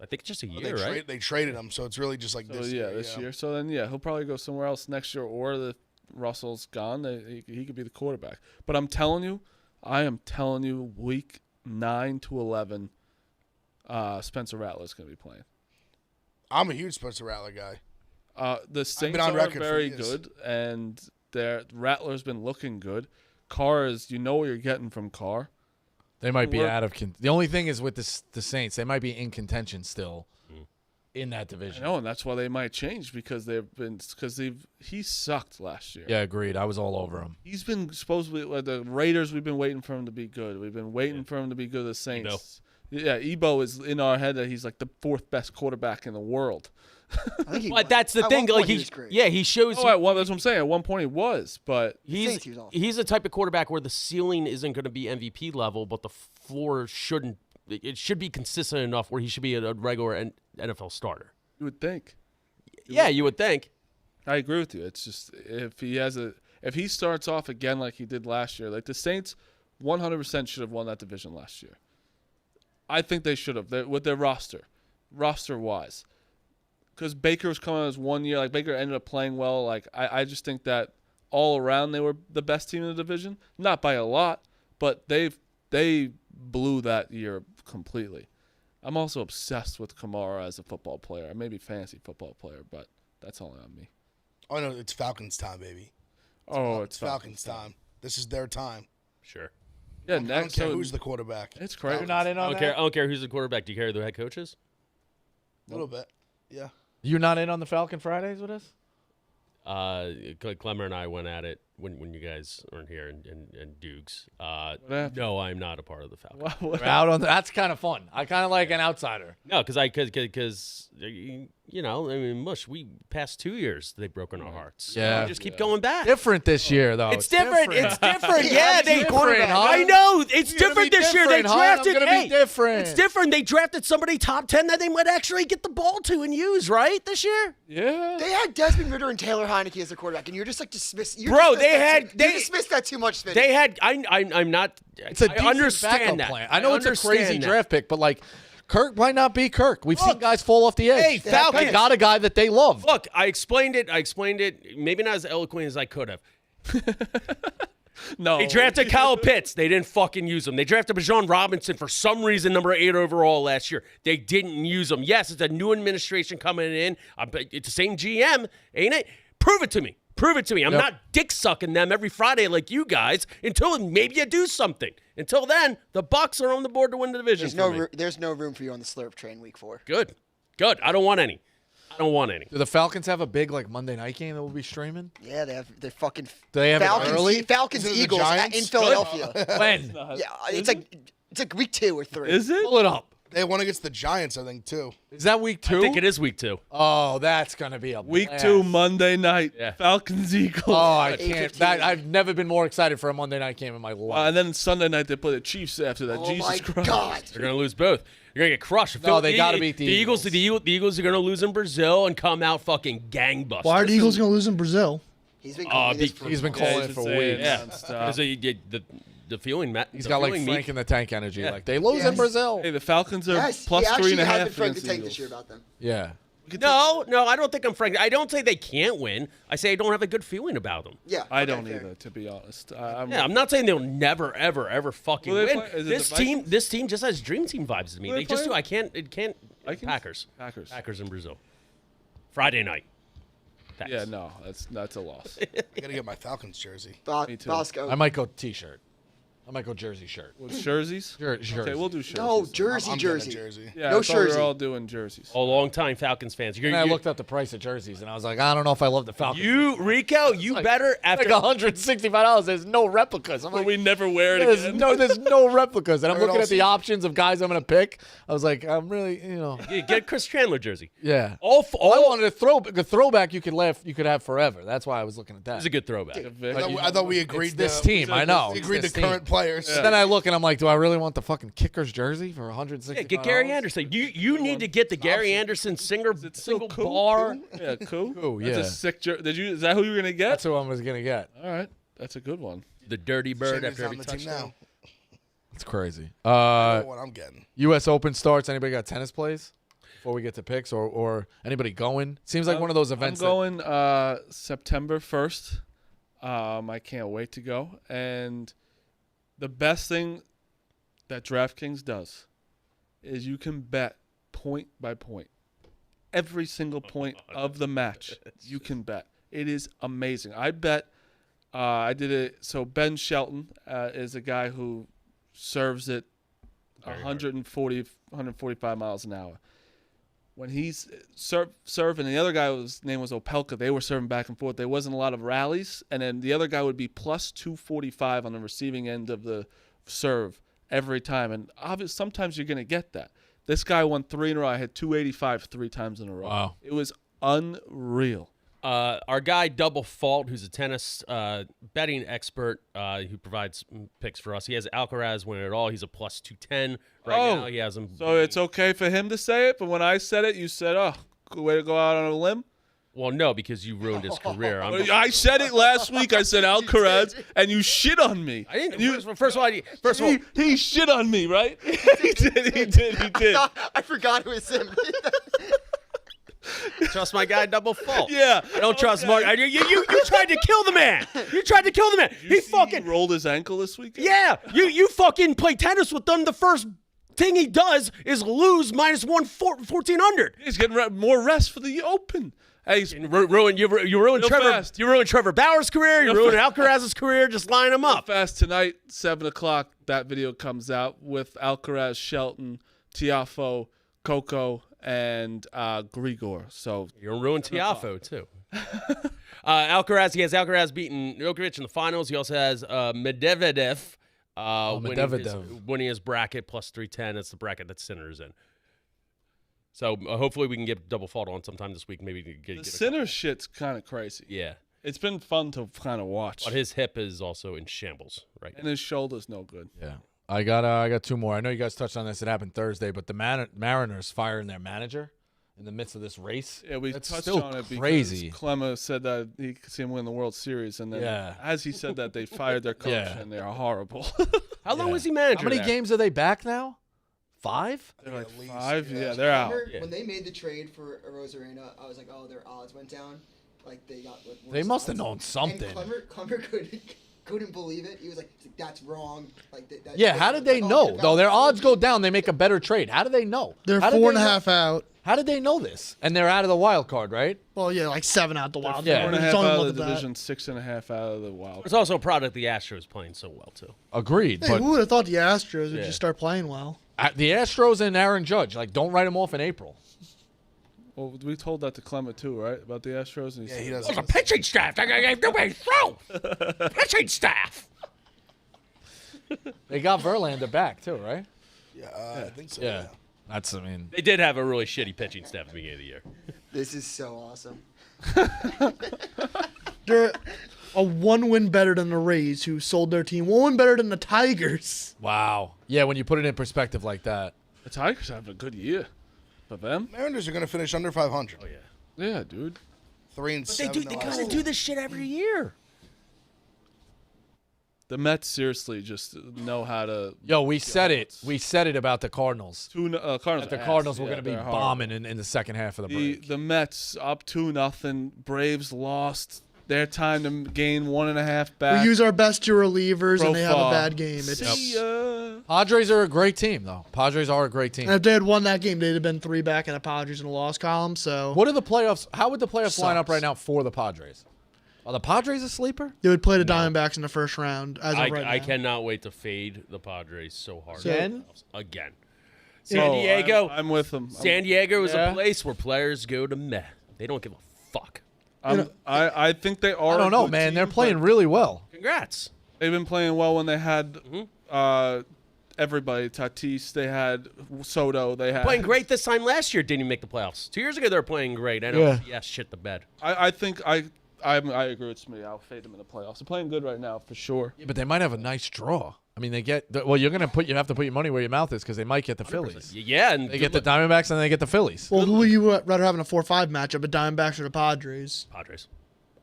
I think it's just a They, year, right? they traded him, so it's really just like So this yeah, year. this year. So then, yeah, he'll probably go somewhere else next year, or Russell's gone, he could be the quarterback. But I am telling you, week 9 to 11, Spencer Rattler's going to be playing. I'm a huge Spencer Rattler guy. The Saints on are record for very years. good, and Rattler's been looking good. Carr is, you know what you're getting from Carr. They might be out of the only thing is with the Saints, they might be in contention still in that division. I know, and that's why they might change because he sucked last year. Yeah, agreed. I was all over him. He's been supposedly the Raiders. We've been waiting for him to be good. We've been waiting for him to be good. The Saints. Yeah, Ebo is in our head that he's like the 4th best quarterback in the world. I think he But was. that's the At thing. one Like point, he was great. he shows. That's what I'm saying. At one point he was, but Saints, he was awful. He's the type of quarterback where the ceiling isn't going to be MVP level, but the floor shouldn't. It should be consistent enough where he should be a regular NFL starter. you would think. You would think. I agree with you. It's just if he starts off again like he did last year, like the Saints 100% should have won that division last year. I think they should have with their roster wise. Because Baker was coming on his 1 year. Like, Baker ended up playing well. Like, I just think that all around they were the best team in the division. Not by a lot, but they blew that year completely. I'm also obsessed with Kamara as a football player. Maybe fantasy football player, but that's only on me. Oh, no, it's Falcons time, baby. It's Falcons time. This is their time. Sure. Yeah, I don't next. care So who's the quarterback. it's crazy. You're not in I on don't that? care. I don't care who's the quarterback. Do you care who the head coach is? A little bit. Yeah. You're not in on the Falcon Fridays with us? Clemmer and I went at it when you guys aren't here and Dukes. happened? No, I'm not a part of the Falcons. We're out on that's kind of fun. I kind of like an outsider. No, because you know, I mean, Mush, we past 2 years they've broken our hearts. Yeah. We just keep going back. Different this year, though. It's different. It's different. Yeah, they. different, huh? I know it's You're gonna different be this year. They different, huh? I'm drafted. gonna be hey, different. It's different. They drafted somebody top 10 that they might actually get the ball to and use right this year. Yeah. They had Desmond Ridder and Taylor Heineke as their quarterback, and you're just like dismissed. Bro, they dismissed that too much. Smitty. They had. I'm not. It's a decent I understand backup that. plan. I know it's a understand crazy that. draft pick, but like Kirk might not be Kirk. We've seen guys fall off the edge. Hey, They Falcons. got a guy that they love. Look, I explained it. Maybe not as eloquent as I could have. No. They drafted Kyle Pitts. They didn't fucking use him. They drafted Bijan Robinson for some reason, number 8 overall last year. They didn't use him. Yes, it's a new administration coming in. It's the same GM, ain't it? Prove it to me. Prove it to me. I'm not dick sucking them every Friday like you guys until maybe you do something. Until then, the Bucs are on the board to win the division. There's no room for you on the slurp train week 4. Good. I don't want any. Do the Falcons have a big like Monday night game that we'll be streaming? Yeah, they're fucking. Do they have it Falcons, early? Falcons Is it the Eagles Giants? in Philadelphia. When? Yeah, it's like week 2 or 3. Is it? Pull it up. They won against the Giants, I think, too. Is that week 2? I think it is week 2. Oh, that's gonna be a Week blast. 2, Monday night. Yeah. Falcons Eagles. Oh, I can't. 8:15. I've never been more excited for a Monday night game in my life. And then Sunday night they play the Chiefs after that. Oh Jesus my Christ. God. They're going to lose both. You're going to get crushed. No, they gotta beat the Eagles. Eagles. The Eagles are going to lose in Brazil and come out fucking gangbusters. Why are the Eagles going to lose in Brazil? He's been calling this for He's been months. calling it for weeks. Yeah. Because the feeling, Matt. He's got like Frank in the tank energy. Like they lose in Brazil. Hey, the Falcons are Yes, plus he actually 3.5 has been Frank the against the Tank Eagles. this year about them. Yeah. No, I don't think I'm Frank. I don't say they can't win. I say I don't have a good feeling about them. Yeah, I okay, don't fair. either, to be honest. I'm not saying they'll never, ever fucking Will they win. play- is it This the team, Vikings? this team just has dream team vibes to me. Will they They just play do. them? It can't. Vikings? Packers Packers. in Brazil. Friday night. Thanks. Yeah, no, that's a loss. I got to get my Falcons jersey. Me too. Bosco. I might go T-shirt. I might go jersey shirt. With jerseys? Jersey. Okay, we'll do jerseys. No, I'm jersey. getting a jersey. Yeah, no I thought we jersey. were all doing jerseys. Oh, long-time Falcons fans. And I looked up the price of jerseys, and I was like, I don't know if I love the Falcons. You, Rico, you like- better after. like $165. There's no replicas. I'm But like, we never wear it again. there's no replicas. And I'm It would looking at the also- options of guys I'm gonna pick. I was like, I'm really, Get a Chris Chandler jersey. yeah. All I wanted a throwback you could have forever. That's why I was looking at that. It's a good throwback. Vic. I thought we agreed It's this to, team, I know. We It's agreed this to team. current players. Then I look and I'm like, do I really want the fucking Kickers jersey for $165? Yeah, get Gary Anderson. You need to get the Gary Anderson single Still cool? bar. Yeah, cool. Cool, That's yeah. a sick jersey. Is that who you were gonna get? That's who I was gonna get. All right, that's a good one. The dirty bird Shame after he's on every the team touchdown. now. It's crazy. I know what I'm getting. U.S. Open starts. Anybody got tennis plays before we get to picks, or anybody going? Seems like one of those events. I'm going September 1st. I can't wait to go. And the best thing that DraftKings does is you can bet point by point. Every single point of the match you can bet. It is amazing. I bet I did it. So Ben Shelton is a guy who serves it 145 miles an hour. When he's serving, the other guy, his name was Opelka, they were serving back and forth. There wasn't a lot of rallies, and then the other guy would be plus 245 on the receiving end of the serve every time. And obviously, sometimes you're going to get that. This guy won 3 in a row. I had 285 3 times in a row. Wow. It was unreal. Our guy Double Fault, who's a tennis betting expert who provides picks for us. He has Alcaraz winning it all. He's a plus 210 right now. He has him. So it's okay for him to say it, but when I said it, you said, "Oh, good way to go out on a limb." Well, no, because you ruined his career. I said it last week. I said Alcaraz, and you shit on me. I didn't. First of all, He shit on me, right? He did. I forgot it was him. trust my guy Double Fault. Yeah. I don't trust Mark. You tried to kill the man. You tried to kill the man. He fucking rolled his ankle this weekend. Yeah. You fucking play tennis with them. The first thing he does is lose minus 1,400. He's getting more rest for the Open. Hey, You ruined Trevor Bauer's career. You ruined Alcaraz's career. Just line him up. Fast tonight, 7 o'clock. That video comes out with Alcaraz, Shelton, Tiafoe, Coco, and Grigor. So You're ruined Tiafoe too. Alcaraz. He has Alcaraz beating Djokovic in the finals. He also has Medvedev. Winning his bracket plus 310. That's the bracket that Sinner's in. So hopefully we can get Double Fault on sometime this week. Maybe get the Sinner shit's kind of crazy. Yeah. It's been fun to kind of watch. But his hip is also in shambles right and his shoulder's no good. Yeah. I got 2 more. I know you guys touched on this. It happened Thursday, but the Mariners firing their manager in the midst of this race. Yeah, we That's touched still on it crazy. because Clemma said that he could see him win the World Series, and then as he said that, they fired their coach, and they're horrible. How long was he manager? How many there? games are they back now? 5? They're like At least, 5? yeah. Yeah, they're out. When they made the trade for Rosarena, I was like, oh, their odds went down. Like they got. Like, They worse must have odds. known something. And Clemmer couldn't believe it. He was like, that's wrong. Like that. Yeah, how did they know? Though their odds go down, they make a better trade. How do they know? They're How did 4.5 out. How did they know this? And they're out of the wild card, right? Well, yeah, like 7 out the wild. Yeah. card. 4.5 It's only out one of the of that. division, 6.5 out of the wild. It's also a product the Astros playing so well too. Agreed. Hey, But who would have thought the Astros would Yeah. just start playing well? the Astros and Aaron Judge, like, don't write them off in April. Well, we told that to Clemma too, right? About the Astros, and he Yeah, said, he does. A pitching staff. Nobody throw. Pitching staff. They got Verlander back, too, right? Yeah, I think so. Yeah. That's, I mean, They did have a really shitty pitching staff at the beginning of the year. This is so awesome. They're a 1 win better than the Rays, who sold their team. 1 win better than the Tigers. wow. Yeah, when you put it in perspective like that. the Tigers having a good year for them. Mariners are going to finish under 500. Oh yeah. Yeah, dude. 3 and They 7. do. the They last kind of two. do this shit every year. The Mets seriously just know how to. Yo, we said it. We said it about the Cardinals. Cardinals. That the ass. Cardinals were Yeah, going to be they're horrible. bombing in the second half of the break. The Mets up 2-0. Braves lost. Their time to gain 1.5 back. We use our best 2 relievers, and they have a Profile. bad game. It's, See ya. Padres are a great team, though. Padres are a great team. and if they had won that game, they'd have been 3 back in the Padres in the loss column. So What are the playoffs? How would the playoffs line up Sucks. right now for the Padres? Are the Padres a sleeper? they would play the Diamondbacks in the first round. As of right I now. cannot wait to fade the Padres so hard. Again? Again. Oh, San Diego. I'm with them. San Diego is Yeah. a place where players go to meh. They don't give a fuck. I think they are. I don't a know, good man. team, They're but playing really well. Congrats. They've been playing well when they had everybody. Tatis. They had Soto. They had Playing great this time last year. Didn't even make the playoffs. 2 years ago they were playing great. NLCS shit the bed. I think I agree with Smitty. I'll fade them in the playoffs. They're playing good right now for sure. Yeah, but they might have a nice draw. I mean, they get well. You have to put your money where your mouth is because they might get the Phillies. Yeah, and They get the Diamondbacks and they get the Phillies. Well, who would you rather have in a 4-5 matchup, the Diamondbacks or the Padres? Padres.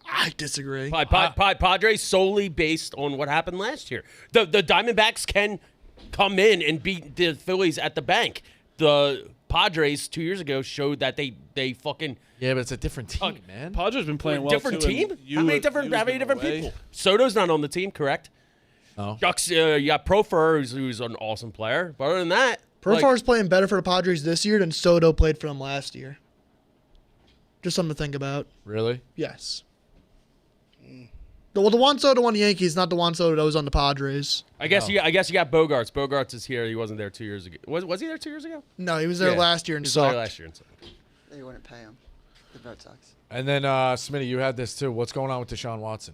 I disagree. Padres solely based on what happened last year. The Diamondbacks can come in and beat the Phillies at the bank. The Padres 2 years ago showed that they fucking Yeah, but it's a different team, man. Padres been playing well different too, team. and How many Ueck's different been away. people? Soto's not on the team, correct? No. Ducks, you got Profar, who's an awesome player. But other than that, Profar's playing better for the Padres this year than Soto played for them last year. Just something to think about. Really? Yes. The Juan Soto on the Yankees, not the Juan Soto that was on the Padres. I guess you got Bogarts. Bogarts is here. He wasn't there 2 years ago. Was he there 2 years ago? No, he was there Yeah. last year and He was there sucked. last year and sucked. They wouldn't pay him. The Red Sox. And then, Smitty, you had this too. What's going on with Deshaun Watson?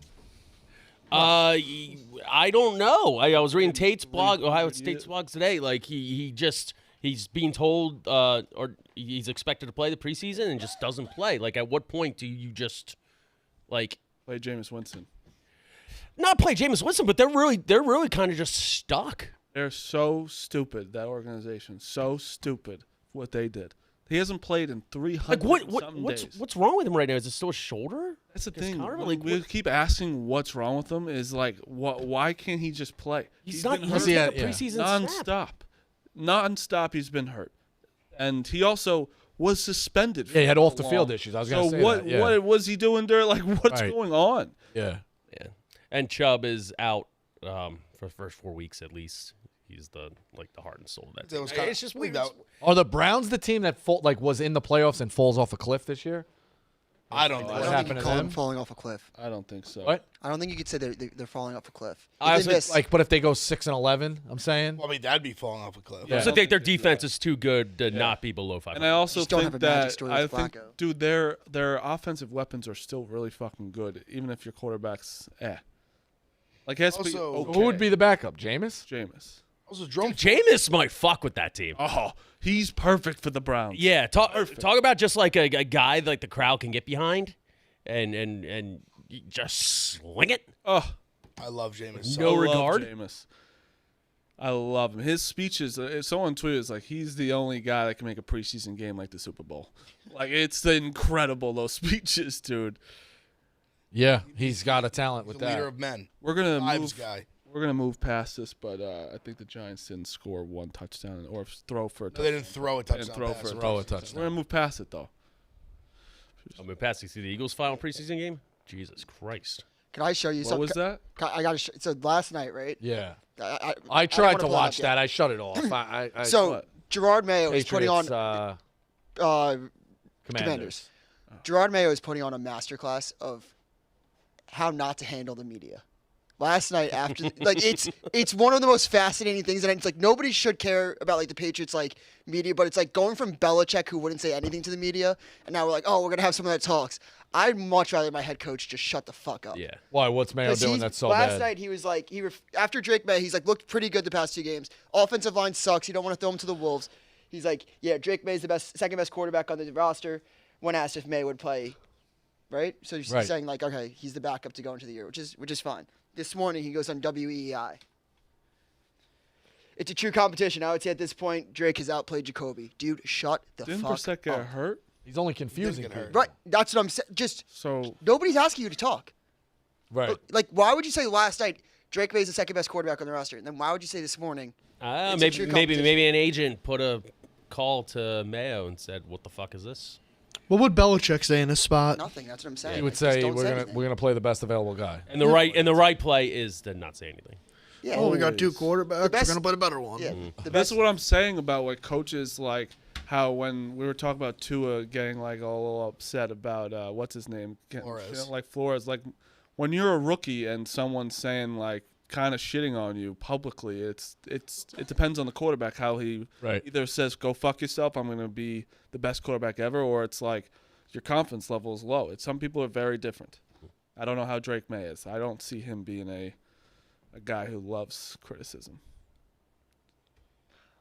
I don't know. I was reading Tate's blog, Ohio State's blog today. Like he's being told or he's expected to play the preseason and just doesn't play. Like at what point do you just like Play Jameis Winston. not play Jameis Winston? But they're really kind of just stuck. They're so stupid. That organization, so stupid. What they did. He hasn't played in 300 Like something what's days. wrong with him right now? Is it still a shoulder? That's the It's thing. kinda When like, we what- keep asking what's wrong with him. Is like, why can't he just play? He's not. been He's hurt Yeah, taking a yeah. preseason snap. Non-stop. He's been hurt, and he also was suspended. Yeah, he had for off the long. field issues. I was gonna So say what? that. Yeah. What was he doing there? Like, what's Right. going on? Yeah. Yeah, and Chubb is out for the first 4 weeks at least. He's the heart and soul of that That team. was kinda- It's just weird. Are the Browns the team that was in the playoffs and falls off a cliff this year? I don't I know. What don't think happened you to call them them? falling off a cliff. I don't think so. What? I don't think you could say they're falling off a cliff. I If they was miss, like, but if they go 6-11, I'm saying. I mean, that'd be falling off a cliff. Yeah. I think their defense is too good to not be below 500. And I also Just don't think have a magic that story I with think, Flacco. dude, their offensive weapons are still really fucking good, even if your quarterback's Like, it has to be Also- okay. Who would be the backup? Jameis? Jameis? Also, Jerome Jameis might fuck with that team. Oh, he's perfect for the Browns. Yeah, talk about just like a guy that, like the crowd can get behind, and you just sling it. Oh, I love Jameis. No I love regard? Jameis. I love him. His speeches. Someone tweeted, it's like he's the only guy that can make a preseason game like the Super Bowl. Like, it's incredible, those speeches, dude. Yeah, he's got a talent He's with the leader that. of men. We're gonna Vibes move. guy. We're gonna move past this, but I think the Giants didn't score one touchdown or throw for a No, touchdown. they didn't throw a They didn't touchdown throw pass. for a Throw a touchdown. touchdown. We're gonna move past it though. I mean, Pat, you see the Eagles' final preseason game? Jesus Christ! can I show you What something? was that? I got to. So last night, right? Yeah. I I don't tried wanna to pull it up watch yet. that. I shut it off. I So what? Gerard Mayo is putting Patriots, on Commanders. Commanders. Gerard Mayo is putting on a masterclass of how not to handle the media. Last night after, like it's one of the most fascinating things, and it's like nobody should care about like the Patriots like media, but it's like going from Belichick who wouldn't say anything to the media, and now we're like, oh, we're gonna have someone that talks. I'd much rather my head coach just shut the fuck up. Yeah, Why? What's Mayo 'Cause doing he's- that's so last bad? night he was like after Drake May, he's like looked pretty good the past 2 games. Offensive line sucks. You don't want to throw him to the wolves. He's like, yeah, Drake May's the second best quarterback on the roster. When asked if May would play, right? So he's Right. saying like, okay, he's the backup to go into the year, which is fine. This morning he goes on WEEI. It's a true competition. I would say at this point Drake has outplayed Jacoby. Dude, shut the Didn't fuck Brissett get up. hurt? He's only confusing get hurt. people. Right, that's what I'm saying. Just So nobody's asking you to talk. Right. Like, why would you say last night Drake May's the second best quarterback on the roster, and then why would you say this morning? It's a true competition. maybe an agent put a call to Mayo and said, "What the fuck is this?" What would Belichick say in this spot? Nothing. That's what I'm saying. He Like, would just say don't we're anything. gonna play the best available guy. And the right play is to not say anything. Yeah. Oh, we got 2 Always. quarterbacks. best- We're gonna play the better one. Yeah. That's The best. what I'm saying about like coaches, like how when we were talking about Tua getting like a little upset about what's his name, Flores. like Flores, like when you're a rookie and someone's saying like kind of shitting on you publicly, it depends on the quarterback how he Right. either says go fuck yourself, I'm gonna be the best quarterback ever, or it's like your confidence level is low. Some people are very different. I don't know how Drake May is. I don't see him being a guy who loves criticism.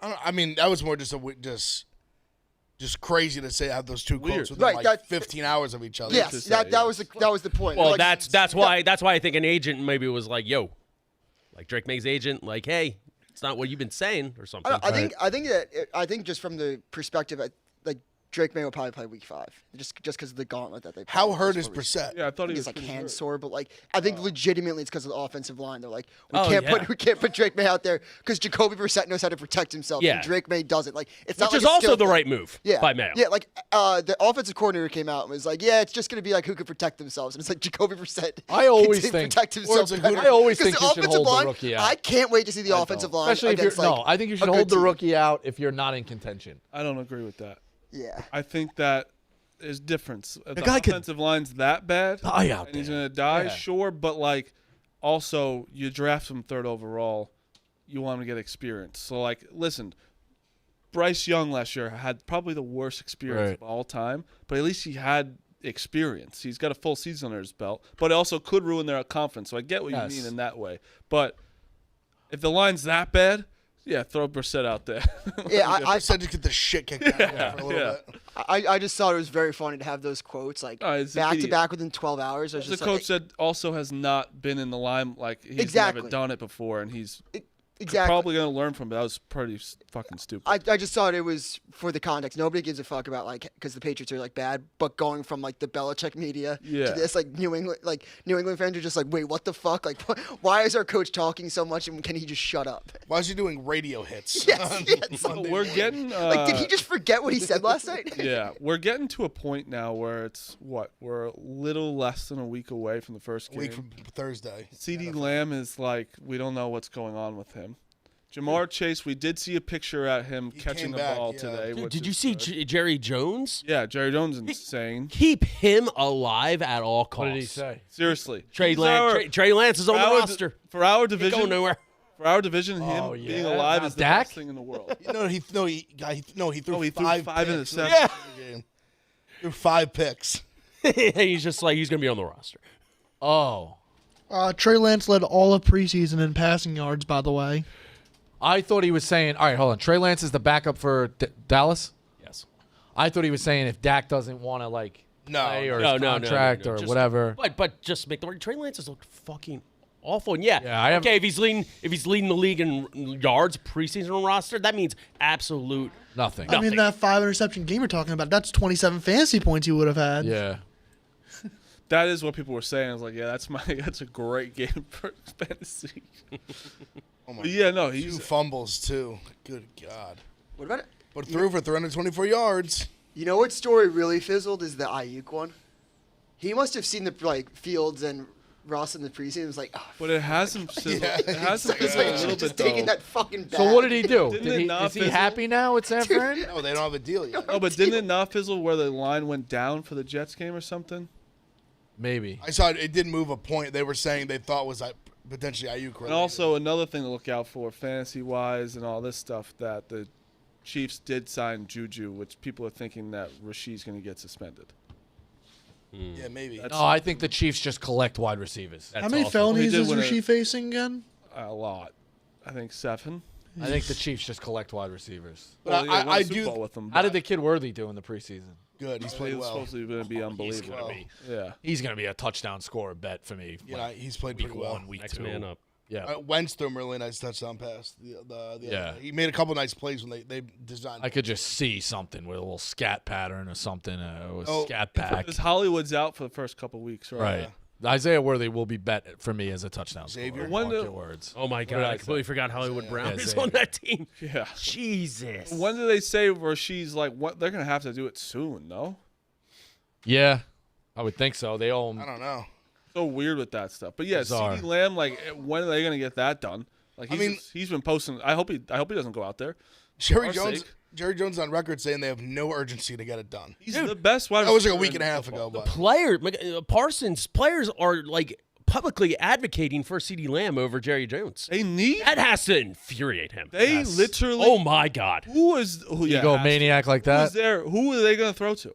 I mean, that was more just just crazy to say have those 2 Weird. quotes within Right, like that- 15 hours of each other. Yes, to say, that was the point. Well, Like, that's why I think an agent maybe was like, "Yo," like Drake May's agent, like, "Hey, it's not what you've been saying," or something. I think just from the perspective, like Drake May will probably play week 5, just because of the gauntlet that they play. How hurt is Brissett? Yeah, I thought I he think was it's like pretty hand hurt. sore, but like I think legitimately it's because of the offensive line. They're like we Oh, can't put Drake May out there because Jacoby Brissett knows how to protect himself, Yeah. and Drake May doesn't. Like it's not Which like is a skill also the thing. right move by Mayo. Yeah, like the offensive coordinator came out and was like, yeah, it's just gonna be like who can protect themselves, and it's like Jacoby Brissett. I always can think- protect himself. it's like who- better. I always 'Cause think the you should offensive hold the line, rookie out. I can't wait to see the offensive line Especially if you're against like I think you should a hold good the team. rookie out if you're not in contention. I don't agree with that. Yeah. I think that is difference. If the guy could offensive line's that bad, die out and he's there. gonna die, Yeah. sure. But like, also you draft him 3rd overall, you want him to get experience. So like, listen, Bryce Young last year had probably the worst experience Right. of all time, but at least he had experience. He's got a full season under his belt, but it also could ruin their conference. So I get what Yes. you mean in that way. But if the line's that bad, yeah, throw Brissett out there. Yeah, I Brissett just get the shit kicked out of him for a little bit. I just thought it was very funny to have those quotes like Oh, it's an back to idiot. back within 12 hours. I was The just coach like, said also has not been in the line, like he's Exactly. never done it before, and he's exactly. probably going to learn from it. That was pretty fucking stupid. I just thought it was for the context. Nobody gives a fuck about like because the Patriots are like bad, but going from like the Belichick media Yeah. to this like New England fans are just like, wait, what the fuck? Like, why is our coach talking so much and can he just shut up? Why is he doing radio hits? Yes, yes. Monday We're morning? getting Like, did he just forget what he said last night? yeah, we're getting to a point now where it's we're a little less than a week away from the first a game. week from Thursday. CeeDee Lamb is like, we don't know what's going on with him. Jamar Chase, we did see a picture at him catching came the back, ball yeah. today. Dude, which did you is see good. Jerry Jones? Yeah, Jerry Jones is insane. Keep him alive at all costs. What did he say? Seriously. Trey He's Lance, our- Trey Lance is on the our- roster. For our Ain't division, going nowhere. For our division, him Oh, being yeah. alive Now is the Dak? best thing in the world. He threw he threw five five picks interceptions. in the game. Threw 5 picks. He's just like he's gonna be on the roster. Oh. Trey Lance led all of preseason in passing yards, by the way. I thought he was saying, all right, hold on. Trey Lance is the backup for Dallas? Yes. I thought he was saying if Dak doesn't want to, like, No, play or No, his no, no, contract no, or just- whatever. But just make the word. Trey Lance has looked fucking awful. And yeah, I have- okay. If he's leading the league in yards preseason roster, that means absolute. Nothing. I mean, that 5 interception game you're talking about, that's 27 fantasy points he would have had. Yeah. That is what people were saying. I was like, yeah, that's a great game for fantasy. Oh my But yeah, no, 2 he's fumbles, too. Good God. What about it? But threw for 324 yards. You know what story really fizzled is the Ayuk one. He must have seen the like Fields and Ross in the preseason. It was like, oh, but it hasn't sizzled. Yeah, It hasn't exactly. it's fizzled like a you should little have just bit taken though. that fucking bag. So what did he do? Didn't Did it he, not is he fizzle? happy now at San Fran? No, they don't have a deal yet. Oh, but didn't it not fizzle where the line went down for the Jets game or something? Maybe. I saw it did move a point they were saying they thought was potentially Ayuk related. And also another thing to look out for, fantasy-wise and all this stuff, that the Chiefs did sign Juju, which people are thinking that Rashid's going to get suspended. Yeah, maybe. That's No, I think the Chiefs just collect wide receivers. How many He felonies did is win a- Rasheed facing again? a lot. I think 7. I think the Chiefs just collect wide receivers. But Well, yeah, won I a Super do. Bowl with them. How did the kid Worthy do in the preseason? Good. He's He played was well. supposed to be He's unbelievable. gonna be. Yeah. He's gonna be a touchdown scorer bet for me. Yeah, he's played week pretty well. 1, week Next 2. man up. Yeah. Wentz threw him a really nice touchdown pass. The Yeah. he made a couple nice plays when they designed. I could just see something with a little scat pattern or something. Or Oh, scat pack. Because Hollywood's out for the first couple weeks, right? Right. Isaiah Worthy will be bet for me as a touchdown Xavier? scorer. When Mark do- your words. Oh my did God! I I completely say? forgot Hollywood Brown Yeah, is on Xavier. that team. Yeah. Jesus. When do they say Rashid's like, what? They're going to have to do it soon, no? Yeah, I would think so. They owe him. I don't know. So weird with that stuff. But yeah, Bizarre. CeeDee Lamb, like, when are they going to get that done? Like, he's been posting. I hope he doesn't go out there. Jerry our Jones. sake. Jerry Jones on record saying they have no urgency to get it done. He's the best wide That was like a receiver week in and a half football. ago, but Parsons players are like publicly advocating for CeeDee Lamb over Jerry Jones. They need. That has to infuriate him. They literally. Oh my God. Who is who? You Yeah, go has to. maniac like Who is that. there? Who are they going to throw to?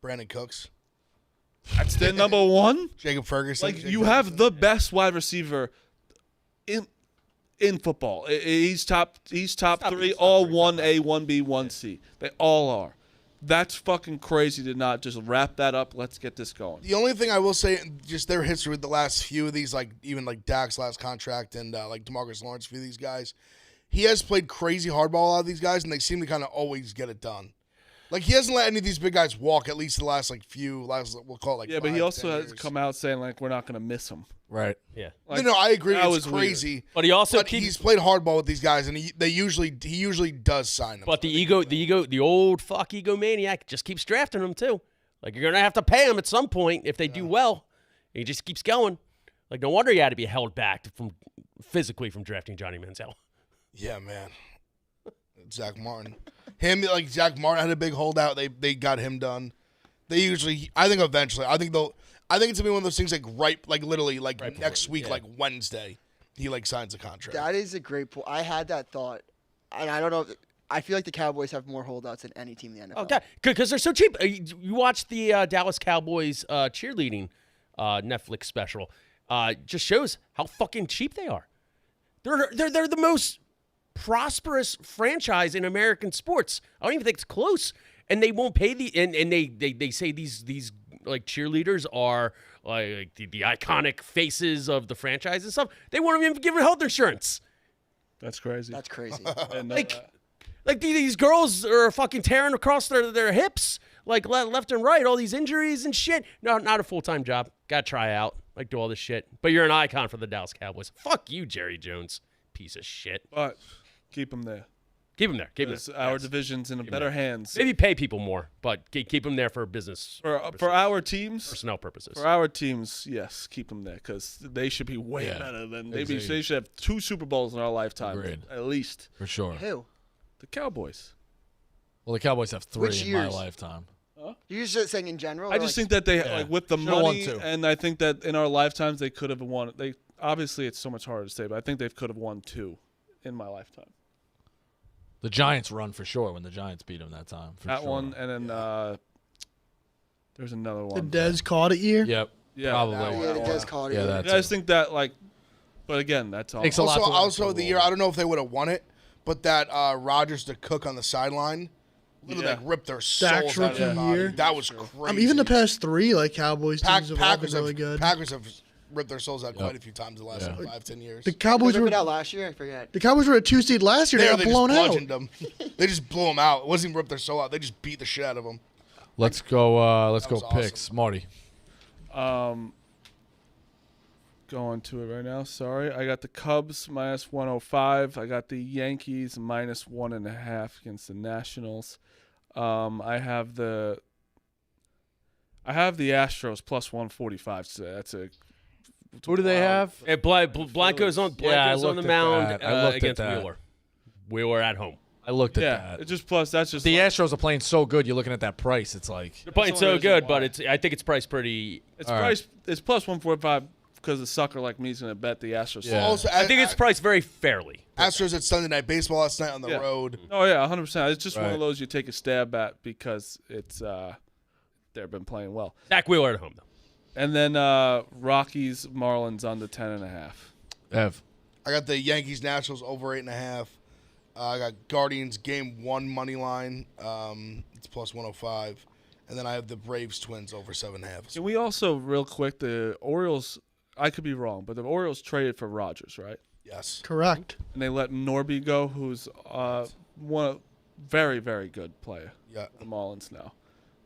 Brandon Cooks, That's their number one. Jacob Ferguson. Like you have the best wide receiver in football. He's top 3, all 1A, 1B, 1C. They all are. That's fucking crazy to not just wrap that up. Let's get this going. The only thing I will say, just their history with the last few of these, like even like Dak's last contract and like DeMarcus Lawrence, a few of these guys, he has played crazy hardball a lot of these guys, and they seem to kind of always get it done. Like, he hasn't let any of these big guys walk, at least the last, we'll call it, Yeah, but he 5, also 10 has years. come out saying, like, we're not going to miss him. Right. Yeah. Like, No, I agree. that It's was weird. crazy. But he also He's played hardball with these guys, and he usually does sign them. But the old fuck egomaniac just keeps drafting them too. Like, you're gonna have to pay him at some point if they do well. And he just keeps going. Like, no wonder he had to be held back physically from drafting Johnny Manziel. Yeah, man. Zach Martin. Zach Martin had a big holdout. They got him done. They usually, I think eventually, I think it's going to be one of those things literally next week, like Wednesday, he signs a contract. That is a great point. I had that thought, and I don't know. I feel like the Cowboys have more holdouts than any team in the NFL. Okay, because they're so cheap. You watch the Dallas Cowboys cheerleading Netflix special. Just shows how fucking cheap they are. They're the most prosperous franchise in American sports. I don't even think it's close. And they won't pay and they say these like cheerleaders are like the iconic faces of the franchise and stuff. They won't even give them health insurance. That's crazy. That's crazy. Like these girls are fucking tearing across their hips, like left and right, all these injuries and shit. No, not a full-time job. Got to try out, do all this shit. But you're an icon for the Dallas Cowboys. Fuck you, Jerry Jones. Piece of shit. But keep him there. Keep him there. Keep him Because there. our Yes. division's in better hands. Maybe pay people more, but keep them there for business For our teams, personnel purposes. For our teams, yes, keep them there because they should be way better than they should have 2 Super Bowls in our lifetime, Agreed. at least. For sure. Who? The Cowboys. Well, the Cowboys have 3 Which in my years? lifetime. You're just saying in general? I or just think that they with the Should've won money, 2. and I think that in our lifetimes they could have won. They obviously it's so much harder to say, but I think they could have won 2 in my lifetime. The Giants run for sure when the Giants beat them that time. For That sure. one, and then there's another The one. Dez caught it year. Yep. Yeah, Probably. that Yeah, one. it does call it. Yeah, Yeah, that's I just think that but again, that's all. Takes a lot to win a Also, Super the Bowl. year, I don't know if they would have won it, but that Rodgers to Cook on the sideline literally ripped their Dak's souls out of their rookie body. year. That was crazy. Even the past 3 Cowboys teams have all been really good. Packers have ripped their souls out quite a few times the last 5-10 years. The Cowboys They were ripped it out last year. I forget. the Cowboys were a 2 seed last year. They got just blown out. bludgeoned them. They just blew them out. It wasn't even rip their soul out. They just beat the shit out of them. Let's go. Let's go was picks, Marty. Going to it right now. Sorry, I got the Cubs minus 105. I got the Yankees minus 1.5 against the Nationals. I have the Astros plus 145 today. That's a Who do they have? Hey, Blanco's on Yeah, I on the looked at mound that. I looked at against that. Wheeler. Wheeler at home. I looked at yeah. that. It's just plus. That's just The Astros are playing so good. You're looking at that price. It's like They're playing That's so the only good, reason but I think it's priced pretty. it's all price. It's plus 145 because a sucker like me is going to bet the Astros. Yeah. Also, I think it's priced very fairly. Astros at Sunday Night Baseball last night on the road. Oh yeah, 100%. It's just one Right. of those you take a stab at because it's they've been playing well. Zach Wheeler at home though. And then Rockies Marlins on the 10.5. Ev. I got the Yankees Nationals over 8.5. I got Guardians Game 1 money line. It's plus 105. And then I have the Braves Twins over 7.5. Can we also real quick the Orioles? I could be wrong, but the Orioles traded for Rodgers, right? Yes. Correct. And they let Norby go, who's one very, very good player. Yeah. The Marlins now.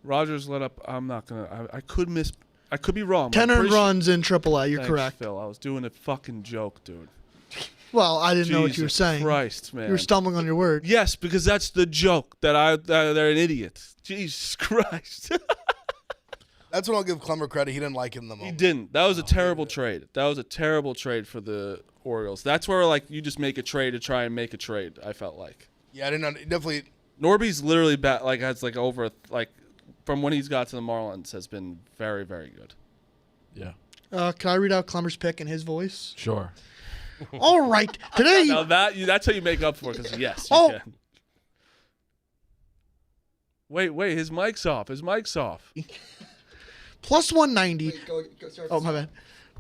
Rodgers let up. I'm not gonna. I could be wrong. but 10 I'm earned pretty sure- runs in AAA. You're Thanks, correct. Phil. I was doing a fucking joke, dude. Well, I didn't know what you were Jesus saying. Christ, man. You were stumbling on your words. Yes, because that's the joke that they're an idiot. Jesus Christ. That's when I'll give Clemmer credit. He didn't like it in the He moment. didn't. That was a terrible trade. That was a terrible trade for the Orioles. That's where you just make a trade to try and make a trade. I felt like Yeah, I didn't. Definitely. Norby's literally has over from when he's got to the Marlins has been very, very good. Yeah. Can I read out Clemmer's pick in his voice? Sure. All right. Today, Now that's how you make up for it. Because yes, you Oh. can. Wait, his mic's off. plus 190. Wait, go start. Oh, my bad.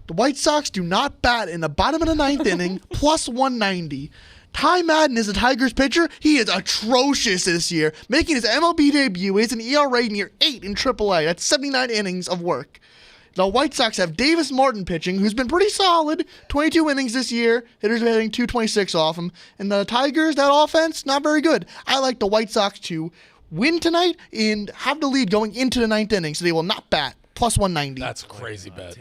The White Sox do not bat in the bottom of the 9th inning, plus 190. Ty Madden is the Tigers pitcher. He is atrocious this year, making his MLB debut. He has an ERA near 8 in AAA. That's 79 innings of work. The White Sox have Davis Martin pitching, who's been pretty solid. 22 innings this year. Hitters are hitting 226 off him. And the Tigers, that offense, not very good. I like the White Sox to win tonight and have the lead going into the 9th inning, so they will not bat. Plus 190. That's a crazy bet.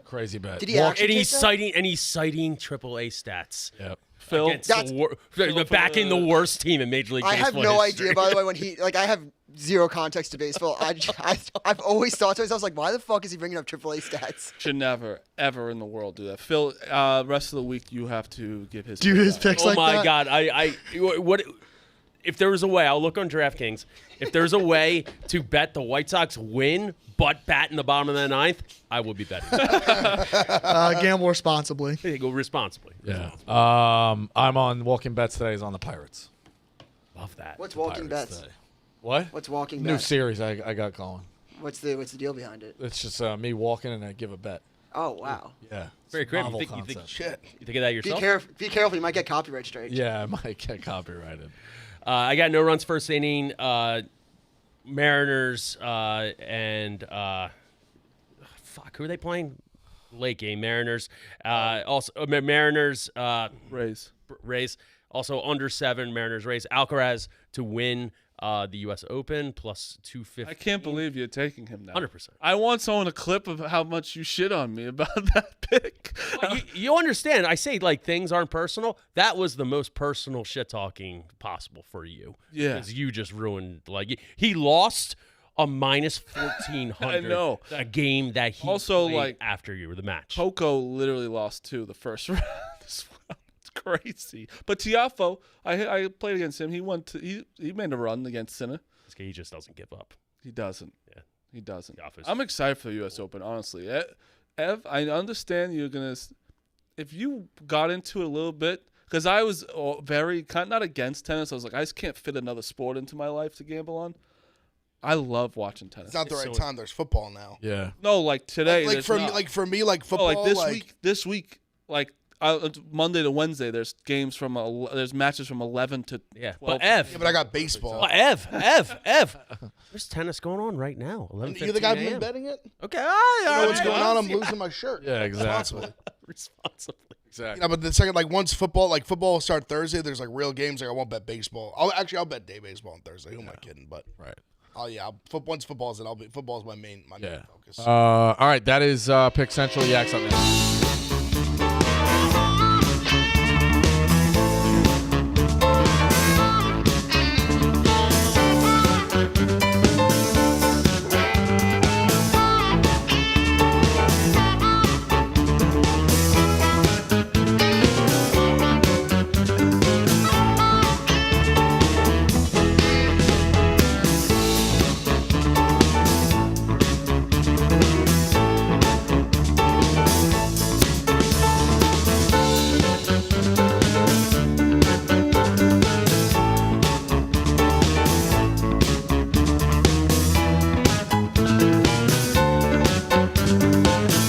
Crazy bet. Did he actually And take that? he's citing AAA stats. Yep. Phil, Against backing the worst team in Major League I Baseball have no history. idea, by the way, when he I have zero context to baseball. I've always thought to myself, why the fuck is he bringing up AAA stats? should never, ever in the world do that. Phil, rest of the week you have to give his Do pick his out. picks Oh like my that. God! What if there was a way? I'll look on DraftKings. If there's a way to bet the White Sox win but bat in the bottom of the 9th, I would be betting. Gamble responsibly. Hey, go responsibly. Yeah. I'm on Walking Bets today. Is on the Pirates. Love that. What's Walking Pirates Bets? today. What? What's Walking New Bets? series I got going. What's the deal behind it? It's just me walking and I give a bet. Oh wow. Yeah. Very creative. Novel You think concept. Shit. of that yourself? Be careful. You might get copyright strikes. Yeah, I might get copyrighted. I got no runs first inning. Mariners and fuck, who are they playing? Late game. Mariners. Also Mariners. Rays. Rays. Also under 7. Mariners. Rays. Alcaraz to win the U.S. Open plus 250. I can't believe you're taking him now. 100%. I want someone a clip of how much you shit on me about that pick. You understand? I say like things aren't personal. That was the most personal shit talking possible for you. Yeah. Because you just ruined. Like he lost a minus 1,400. I know. A game that he Also, played like, after you were the match. Poco literally lost 2 the first round as well. It's crazy. But Tiafo, I played against him. He made a run against Sinner. He just doesn't give up. He doesn't. Yeah. He doesn't. Tiafoe's- I'm excited for the U.S. Open, honestly. Ev, I understand you're going to – if you got into it a little bit – because I was very – not against tennis. I was like, I just can't fit another sport into my life to gamble on. I love watching tennis. It's not the right So- time. There's football now. Yeah. No, like today. Like there's for not. me, like football. Oh, like this week, like Monday to Wednesday, there's games from there's matches from 11 to Yeah. 12. But Ev. Yeah, but I got baseball. Ev. There's tennis going on right now. 11:15 You think I've been a.m. betting it? Okay. You know what's going on? I'm losing my shirt. Yeah, exactly. Responsibly. Exactly. Yeah, but the second, like once football will start Thursday. There's like real games. Like I won't bet baseball. I'll bet day baseball on Thursday. Who am I kidding? But Right. once football's in, football's my main Yeah. focus. All right. That is Pick Central. Yaks up now.